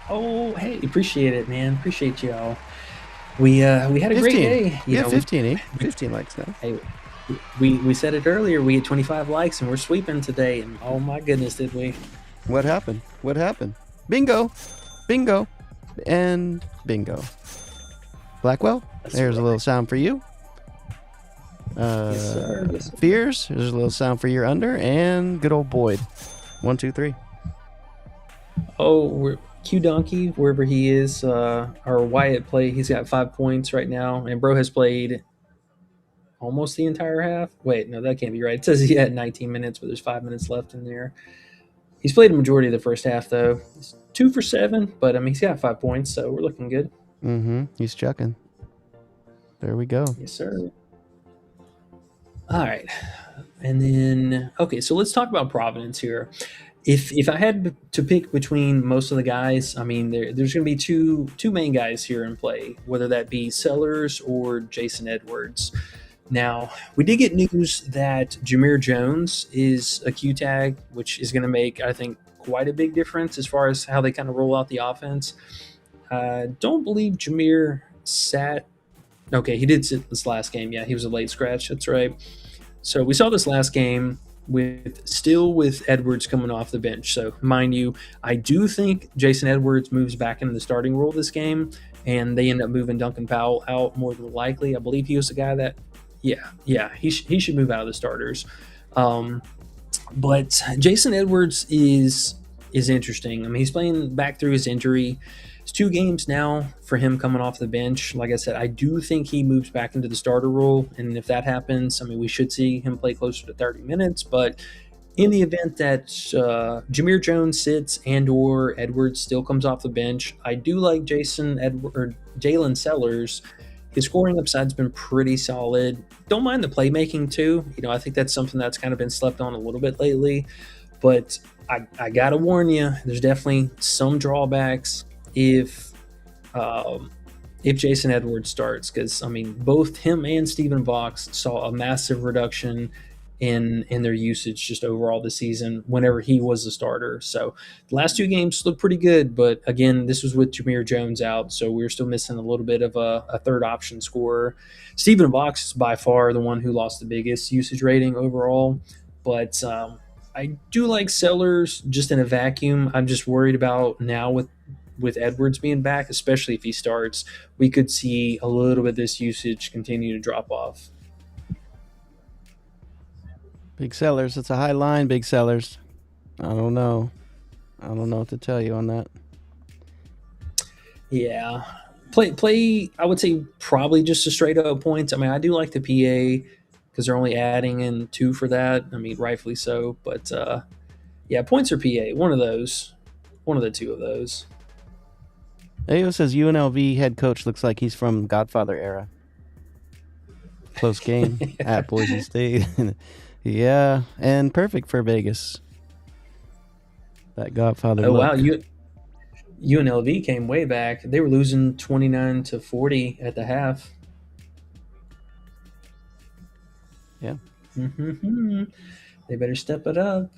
Oh, hey, appreciate it, man. Appreciate y'all. We had a 15. great day. We have 15, eh? 15 likes now. Hey, we said it earlier. We had 25 likes, and we're sweeping today. And oh my goodness, did we? What happened? What happened? Bingo. Bingo. And bingo. Blackwell, there's a little sound for you. Yes, sir. Yes, sir. Fears, there's a little sound for your under. And good old Boyd. 1, 2, 3. Oh, we're Q Donkey, wherever he is, our Wyatt play, he's got 5 points right now, and Bro has played almost the entire half. Wait, no, that can't be right. It says he had 19 minutes, but there's 5 minutes left in there. He's played a majority of the first half, though. He's 2 for 7, but I mean, he's got 5 points, so we're looking good. Mm-hmm. He's chucking. There we go. Yes, sir. All right. And then, okay, so let's talk about Providence here. If I had to pick between most of the guys, I mean, there's going to be two main guys here in play, whether that be Sellers or Jason Edwards. Now, we did get news that Jameer Jones is a Q tag, which is going to make, I think, quite a big difference as far as how they kind of roll out the offense. Don't believe Jameer sat. Okay, he did sit this last game. Yeah, he was a late scratch. That's right. So we saw this last game with Edwards coming off the bench. So mind you, I do think Jason Edwards moves back into the starting role this game, and they end up moving Duncan Powell out more than likely. I believe he was the guy that, he should move out of the starters. But Jason Edwards is interesting. I mean, he's playing back through his injury. It's 2 games now for him coming off the bench. Like I said, I do think he moves back into the starter role. And if that happens, I mean, we should see him play closer to 30 minutes. But in the event that Jameer Jones sits and or Edwards still comes off the bench, I do like Jalen Sellers. His scoring upside's been pretty solid. Don't mind the playmaking too. You know, I think that's something that's kind of been slept on a little bit lately. But I got to warn you, there's definitely some drawbacks if Jason Edwards starts, because I mean both him and Stephen Vox saw a massive reduction in their usage just overall this season whenever he was the starter. So the last 2 games looked pretty good, but again, this was with Jameer Jones out, so we were still missing a little bit of a third option scorer. Stephen Vox is by far the one who lost the biggest usage rating overall, but I do like Sellers just in a vacuum. I'm just worried about now with Edwards being back, especially if he starts, we could see a little bit of this usage continue to drop off. Big Sellers. It's a high line, Big Sellers. I don't know what to tell you on that. Yeah. Play, I would say probably just a straight up points. I mean, I do like the PA because they're only adding in 2 for that. I mean, rightfully so. But, yeah, points or PA. One of the 2 of those. Ayo says UNLV head coach looks like he's from Godfather era. Close game at Boise State. Yeah, and perfect for Vegas. That Godfather look. Wow, UNLV came way back. They were losing 29-40 at the half. Yeah. Mm-hmm. They better step it up.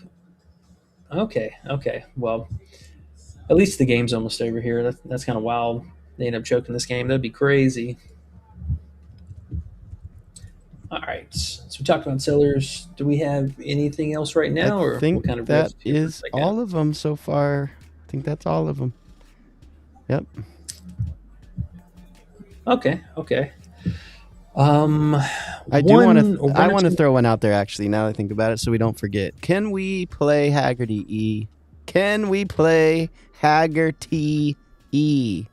Okay. Well, at least the game's almost over here. That's kind of wild. They end up choking this game. That'd be crazy. All right. So we talked about Sellers. Do we have anything else right now? I think kind of that is all of them so far. I think that's all of them. Yep. Okay. I want to throw one out there actually. Now that I think about it, so we don't forget. Can we play Haggerty E? Can we play Haggerty E?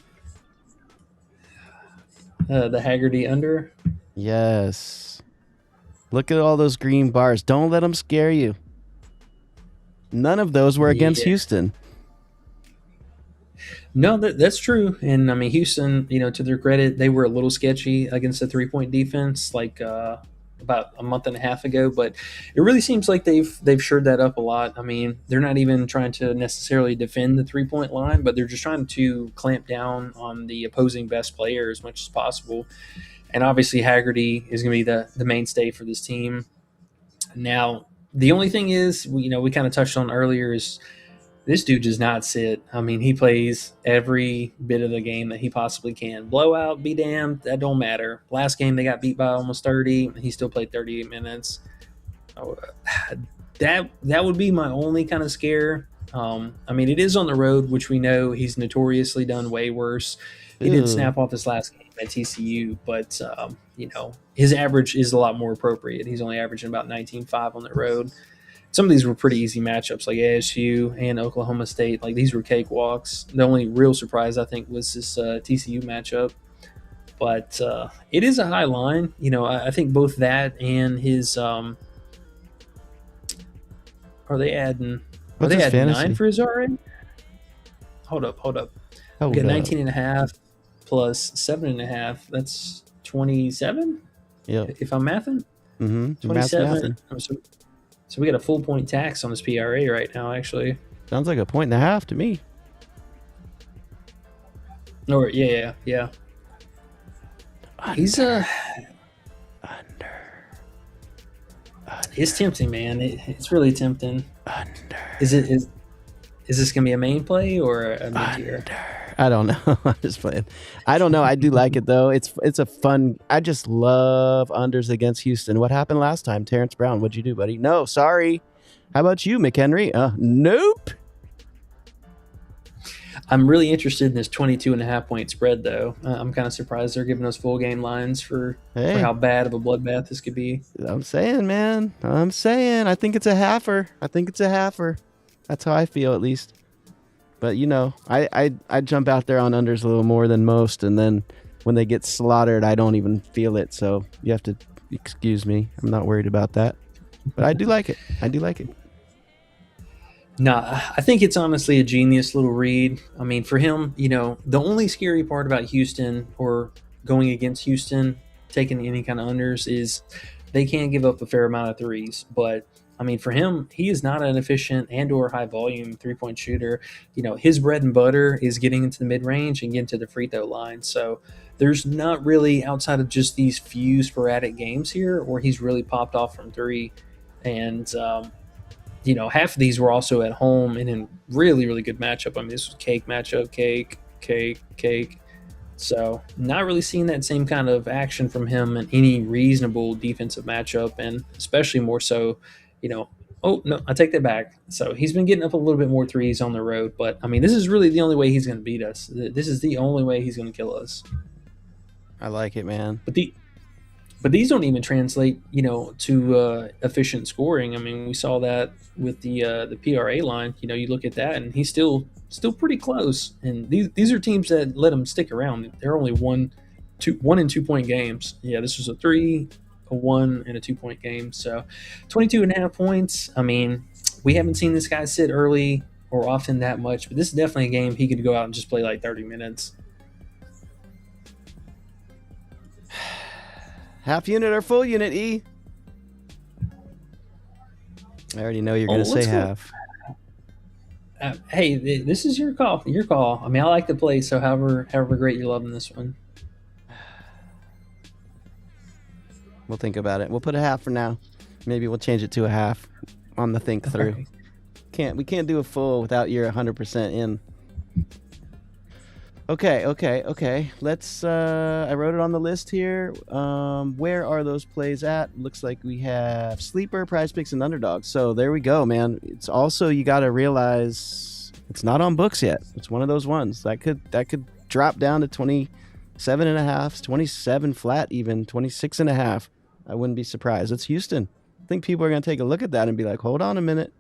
The Haggerty under? Yes. Look at all those green bars. Don't let them scare you. None of those were against Houston. No, that's true. And I mean, Houston, to their credit, they were a little sketchy against the 3-point defense. Like about a month and a half ago, but it really seems like they've shored that up a lot. I mean, they're not even trying to necessarily defend the 3-point line, but they're just trying to clamp down on the opposing best player as much as possible. And obviously Haggerty is going to be the mainstay for this team. Now, the only thing is, we kind of touched on earlier, is this dude does not sit. I mean, he plays every bit of the game that he possibly can. Blowout, be damned, that don't matter. Last game they got beat by almost 30, and he still played 38 minutes. That would be my only kind of scare. I mean, it is on the road, which we know he's notoriously done way worse. He did snap off his last game at TCU, but his average is a lot more appropriate. He's only averaging about 19.5 on the road. Some of these were pretty easy matchups, like ASU and Oklahoma State. Like, these were cakewalks. The only real surprise, I think, was this TCU matchup. But it is a high line. I think both that and his are they adding fantasy? 9 for his RA? Hold up. We got 19.5 plus 7.5. That's 27. Yeah. If I'm mathing. 27. So we got a full point tax on his PRA right now, actually. Sounds like a 1.5 to me. Or yeah. He's Under. It's tempting, man. It's really tempting. Under. Is this gonna be a main play or a mid-tier? I don't know. I'm just playing. I don't know. I do like it though. It's a fun. I just love unders against Houston. What happened last time? Terrence Brown. What'd you do, buddy? No, sorry. How about you, McHenry? Nope. I'm really interested in this 22.5 point spread, though. I'm kind of surprised they're giving us full game lines for how bad of a bloodbath this could be. I'm saying, man. I think it's a halfer. That's how I feel, at least. But I jump out there on unders a little more than most, and then when they get slaughtered, I don't even feel it. So you have to excuse me. I'm not worried about that. But I do like it. No, I think it's honestly a genius little read. I mean, for him, the only scary part about Houston or going against Houston, taking any kind of unders, is they can give up a fair amount of threes. But I mean, for him, he is not an efficient and or high volume 3-point shooter. His bread and butter is getting into the mid range and getting to the free throw line. So there's not really, outside of just these few sporadic games here, where he's really popped off from three. And half of these were also at home and in really, really good matchup. I mean, this was cake matchup, cake. So not really seeing that same kind of action from him in any reasonable defensive matchup, and especially more so, oh, no, I take that back. So he's been getting up a little bit more threes on the road, but I mean, this is really the only way he's going to beat us. This is the only way he's going to kill us. I like it, man. But these don't even translate, to efficient scoring. I mean, we saw that with the PRA line. You look at that, and he's still pretty close. And these are teams that let him stick around. They're only 1 and 2 point games. Yeah, this was a 3, a 1, and a 2 point game. So 22.5 points. I mean, we haven't seen this guy sit early or often that much, but this is definitely a game he could go out and just play like 30 minutes. Half unit or full unit, E? I already know you're going to say half. Hey, this is your call. I mean, I like the play, so however great you're loving this one. We'll think about it. We'll put a half for now. Maybe we'll change it to a half on the think through. Right. We can't do a full without your 100% in. Okay. Let's I wrote it on the list here. Where are those plays at? Looks like we have sleeper, prize picks, and underdogs. So there we go, man. It's also, you got to realize it's not on books yet. It's one of those ones that could drop down to 27.5, 27 flat, even 26.5. I wouldn't be surprised. It's Houston. I think people are going to take a look at that and be like, hold on a minute.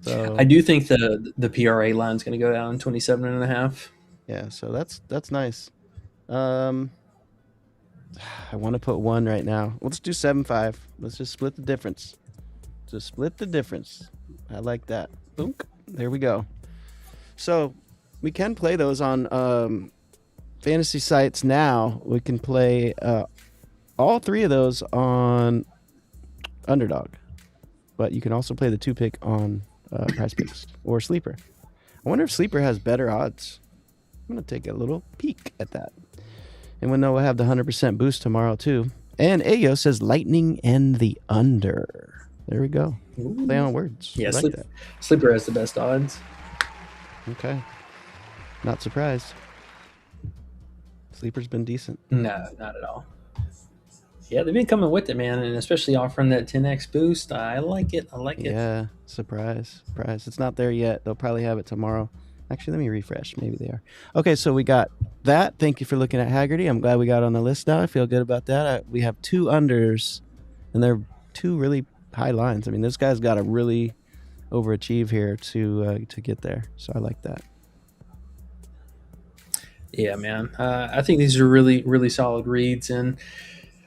So, I do think the PRA line is going to go down 27.5. Yeah, so that's nice. I want to put 1 right now. Let's do 7.5. Let's just split the difference. I like that. Boom. There we go. So we can play those on fantasy sites now, we can play all three of those on Underdog. But you can also play the 2-pick on Prize Picks or Sleeper. I wonder if Sleeper has better odds. I'm going to take a little peek at that. And we'll have the 100% boost tomorrow, too. And Ayo says Lightning and the under. There we go. Play on words. Yeah, I like that. Sleeper has the best odds. Okay. Not surprised. Sleeper's been decent. No, not at all. Yeah, they've been coming with it, man, and especially offering that 10x boost. I like it. Yeah, surprise. It's not there yet. They'll probably have it tomorrow. Actually, let me refresh. Maybe they are. Okay, so we got that. Thank you for looking at Haggerty. I'm glad we got on the list now. I feel good about that. We have 2 unders, and they're 2 really high lines. I mean, this guy's got to really overachieve here to get there. So I like that. Yeah, man. I think these are really, really solid reads, and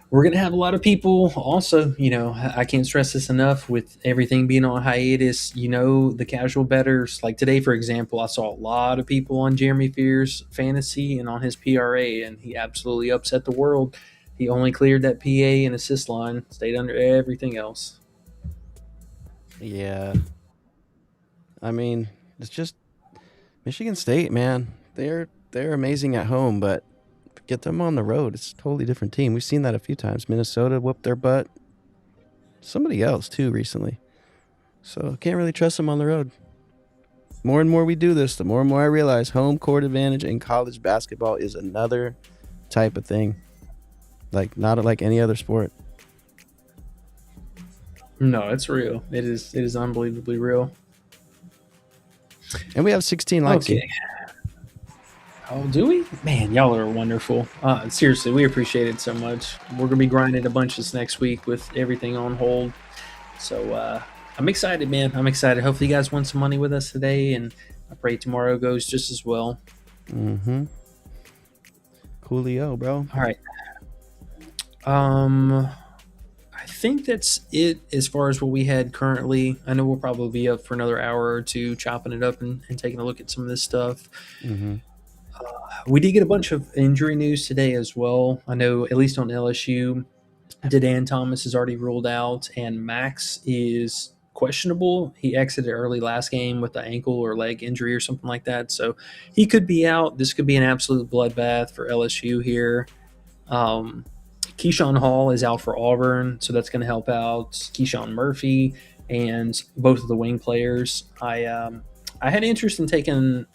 we're going to have a lot of people also, I can't stress this enough with everything being on hiatus, the casual bettors. Like today, for example, I saw a lot of people on Jeremy Fear's fantasy and on his PRA, and he absolutely upset the world. He only cleared that PA and assist line, stayed under everything else. Yeah. I mean, it's just Michigan State, man. They're amazing at home, but get them on the road, it's a totally different team. We've seen that a few times. Minnesota whooped their butt. Somebody else, too, recently. So can't really trust them on the road. More and more we do this, the more and more I realize home court advantage in college basketball is another type of thing. Like, not like any other sport. No, it's real. It is unbelievably real. And we have 16 likes. Okay. Oh, do we? Man, y'all are wonderful. Seriously, we appreciate it so much. We're going to be grinding a bunch this next week with everything on hold. So I'm excited, man. I'm excited. Hopefully you guys won some money with us today, and I pray tomorrow goes just as well. Mm-hmm. Coolio, bro. All right. I think that's it as far as what we had currently. I know we'll probably be up for another hour or two chopping it up and taking a look at some of this stuff. Mm-hmm. We did get a bunch of injury news today as well. I know, at least on LSU, Dedan Thomas is already ruled out, and Max is questionable. He exited early last game with the ankle or leg injury or something like that, so he could be out. This could be an absolute bloodbath for LSU here. Keyshawn Hall is out for Auburn, so that's going to help out Keyshawn Murphy and both of the wing players. I had interest in taking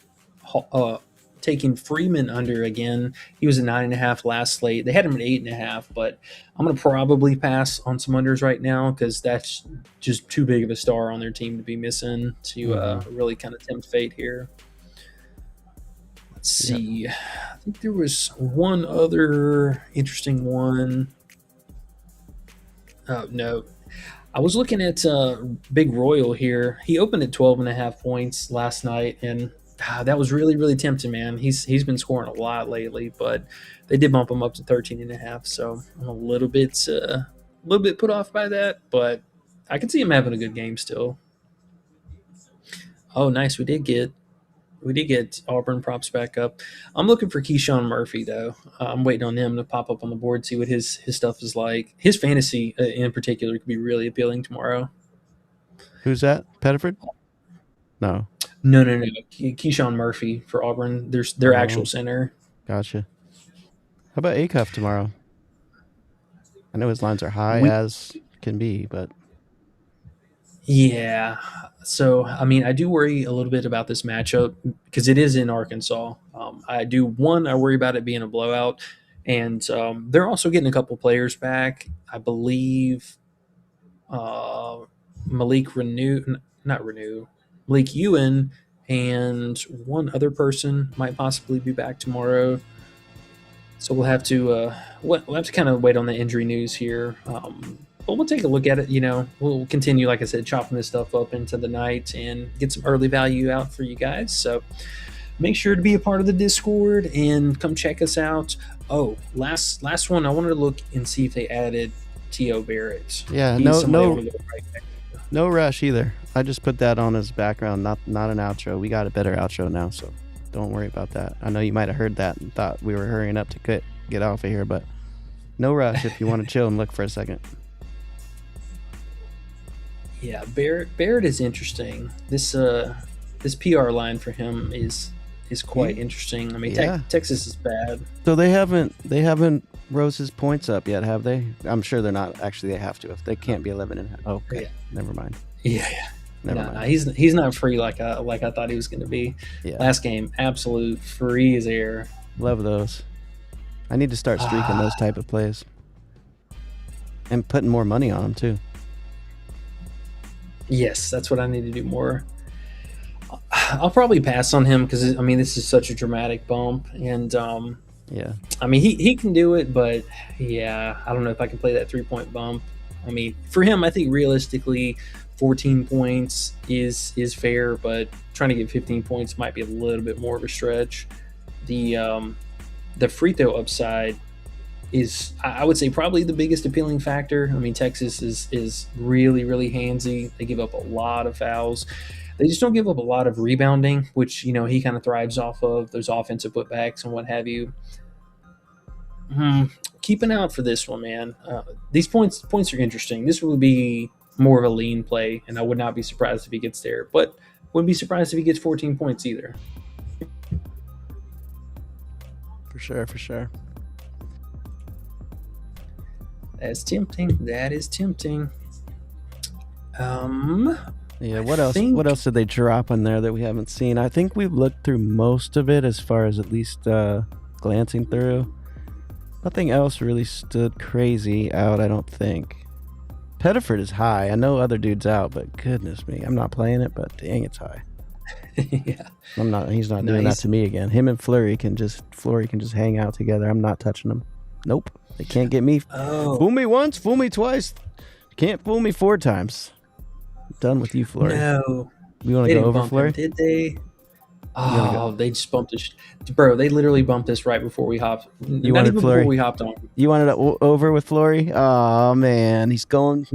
Freeman under again. He was a 9.5 last slate. They had him at 8.5, but I'm going to probably pass on some unders right now because that's just too big of a star on their team to be missing to really kind of tempt fate here. Let's see. Yep. I think there was one other interesting one. Oh, no. I was looking at Big Royal here. He opened at 12.5 points last night, and that was really, really tempting, man. He's been scoring a lot lately, but they did bump him up to 13.5. So I'm a little bit put off by that, but I can see him having a good game still. Oh, nice. We did get Auburn props back up. I'm looking for Keyshawn Murphy, though. I'm waiting on him to pop up on the board, see what his stuff is like. His fantasy, in particular, could be really appealing tomorrow. Who's that? Pettiford? No. No. Keyshawn Murphy for Auburn. Their actual center. Gotcha. How about Acuff tomorrow? I know his lines are high as can be, but... Yeah. So, I mean, I do worry a little bit about this matchup because it is in Arkansas. I worry about it being a blowout. And they're also getting a couple players back. I believe Malik Ewan and one other person might possibly be back tomorrow. So we'll have to kind of wait on the injury news here. But we'll take a look at it. We'll continue, like I said, chopping this stuff up into the night and get some early value out for you guys. So make sure to be a part of the Discord and come check us out. Oh, last one, I wanted to look and see if they added T.O. Barrett. Yeah, no rush either. I just put that on as background, not an outro. We got a better outro now, so Don't worry about that. I know you might have heard that and thought we were hurrying up to get off of here, but no rush if you want to chill and look for a second. Yeah, Barrett is interesting. This PR line for him is quite interesting. I mean, Yeah. Texas is bad. So they haven't rose his points up yet, have they? I'm sure they're not. Actually, they have to if they can't be 11.5. Okay, Yeah. never mind. Yeah. Never No, mind. he's not free like I thought he was going to be. Yeah. Last game, absolute free as air. Love those. I need to start streaking those type of plays and putting more money on them too. Yes, that's what I need to do more. I'll probably pass on him because I mean this is such a dramatic bump, and Yeah. I mean he can do it, but yeah, I don't know if I can play that 3-point bump. I mean, for him, I think realistically, 14 points is fair, but trying to get 15 points might be a little bit more of a stretch. The free throw upside is, I would say, probably the biggest appealing factor. I mean, Texas is really, really handsy. They give up a lot of fouls. They just don't give up a lot of rebounding, which, you know, he kind of thrives off of, those offensive putbacks and what have you. Keep an eye out for this one, man. These points are interesting. This would be more of a lean play, and I would not be surprised if he gets there, but wouldn't be surprised if he gets 14 points either. For sure. That's tempting. That is tempting. Yeah, what else? think- What else did they drop on there that we haven't seen? I think we've looked through most of it as far as at least glancing through. Nothing else really stood crazy out, I don't think. Pettiford is high. I know other dude's out, but goodness me, I'm not playing it, but dang, it's high. Yeah. He's not doing that Nice. to me again. Him and Flory can just hang out together. I'm not touching them. Nope. They can't get me. Oh, Fool me once, fool me twice. Can't fool me 4 times. Done with you, Flory. no. We want They to go didn't over bump Flory? him, did they? wanna Oh, they just bumped this. Bro, they literally bumped this right before we hopped. Not wanted even Fleury? before we hopped on. You wanted to over with Flory? Oh man, he's going.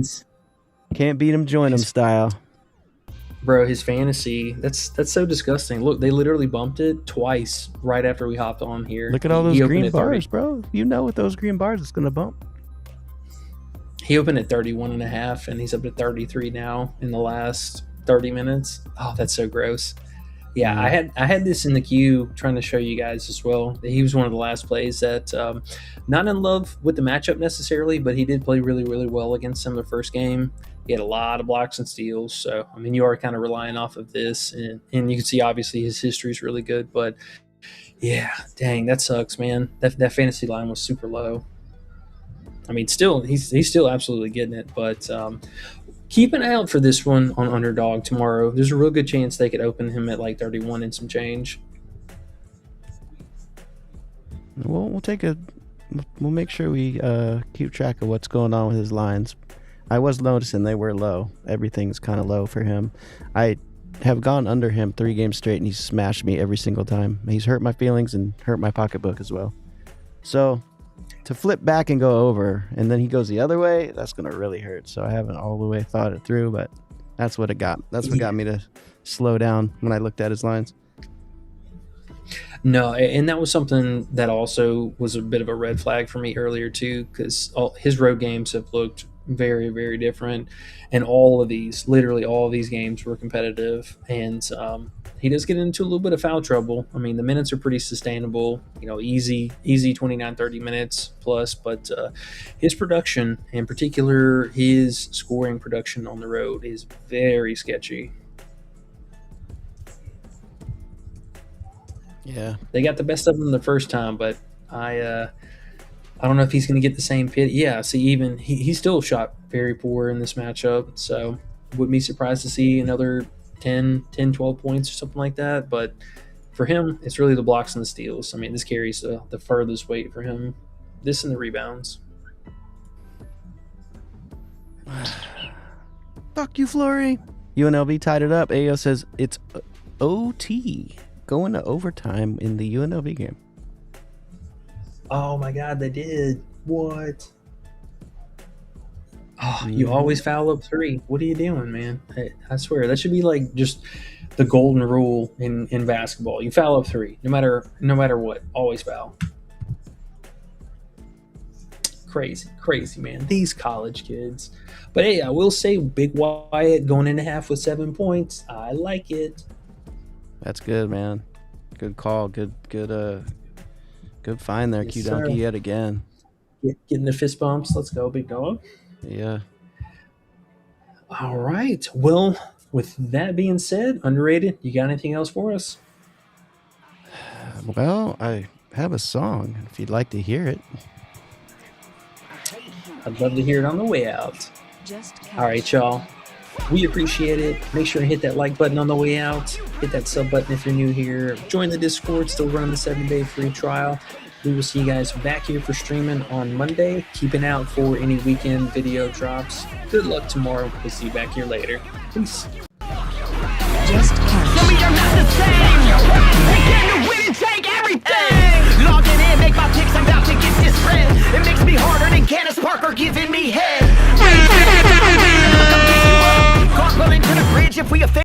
Can't beat him, join him style. Bro, his fantasy, that's so disgusting. Look, they literally bumped it twice right after we hopped on here. Look at all those He opened green at 30 bars, bro. You know with those green bars, it's gonna bump. He opened at 31.5, and he's up to 33 now in the last 30 minutes. Oh, that's so gross. Yeah, I had this in the queue trying to show you guys as well. He was one of the last plays that not in love with the matchup necessarily, but he did play really, really well against him the first game. He had a lot of blocks and steals. So, I mean, you are kind of relying off of this. And you can see, obviously, his history is really good. But, yeah, dang, that sucks, man. That fantasy line was super low. I mean, still, he's still absolutely getting it. But keep an eye out for this one on Underdog tomorrow. There's a real good chance they could open him at like 31 and some change. We'll make sure we keep track of what's going on with his lines. I was noticing they were low. Everything's kind of low for him. I have gone under him 3 games straight, and he's smashed me every single time. He's hurt my feelings and hurt my pocketbook as well. So to flip back and go over, and then he goes the other way, that's going to really hurt. So I haven't all the way thought it through, but that's what it got. That's what got me to slow down when I looked at his lines. No, and that was something that also was a bit of a red flag for me earlier too, because his road games have looked very, very different, and literally all of these games were competitive, and he does get into a little bit of foul trouble. I mean, the minutes are pretty sustainable, easy 29, 30 minutes plus, but his production, in particular his scoring production on the road, is very sketchy. Yeah. They got the best of him the first time, but I don't know if he's going to get the same pit. Yeah, see, even he still shot very poor in this matchup, so wouldn't be surprised to see another 10, 12 points or something like that. But for him, it's really the blocks and the steals. I mean, this carries the furthest weight for him. This and the rebounds. Fuck you, Flory. UNLV tied it up. AO says it's OT, going to overtime in the UNLV game. Oh my God, they did. What? Oh, you always foul up 3. What are you doing, man? I swear that should be like just the golden rule in basketball. You foul up 3, no matter what. Always foul. Crazy, man. These college kids. But hey, I will say, Big Wyatt going into half with 7 points. I like it. That's good, man. Good call. Good find there, Yes, Q Donkey, sir. yet again. Getting the fist bumps. Let's go, big dog. Yeah. All right. Well, with that being said, underrated, you got anything else for us? Well, I have a song if you'd like to hear it. I'd love to hear it on the way out. Just cash. All right, y'all. We appreciate it. Make sure to hit that like button on the way out. Hit that sub button if you're new here. Join the Discord. Still running the 7-day free trial. We will see you guys back here for streaming on Monday. Keep an eye out for any weekend video drops. Good luck tomorrow. We'll see you back here later. Peace. Just cash. Tell me I'm not the same.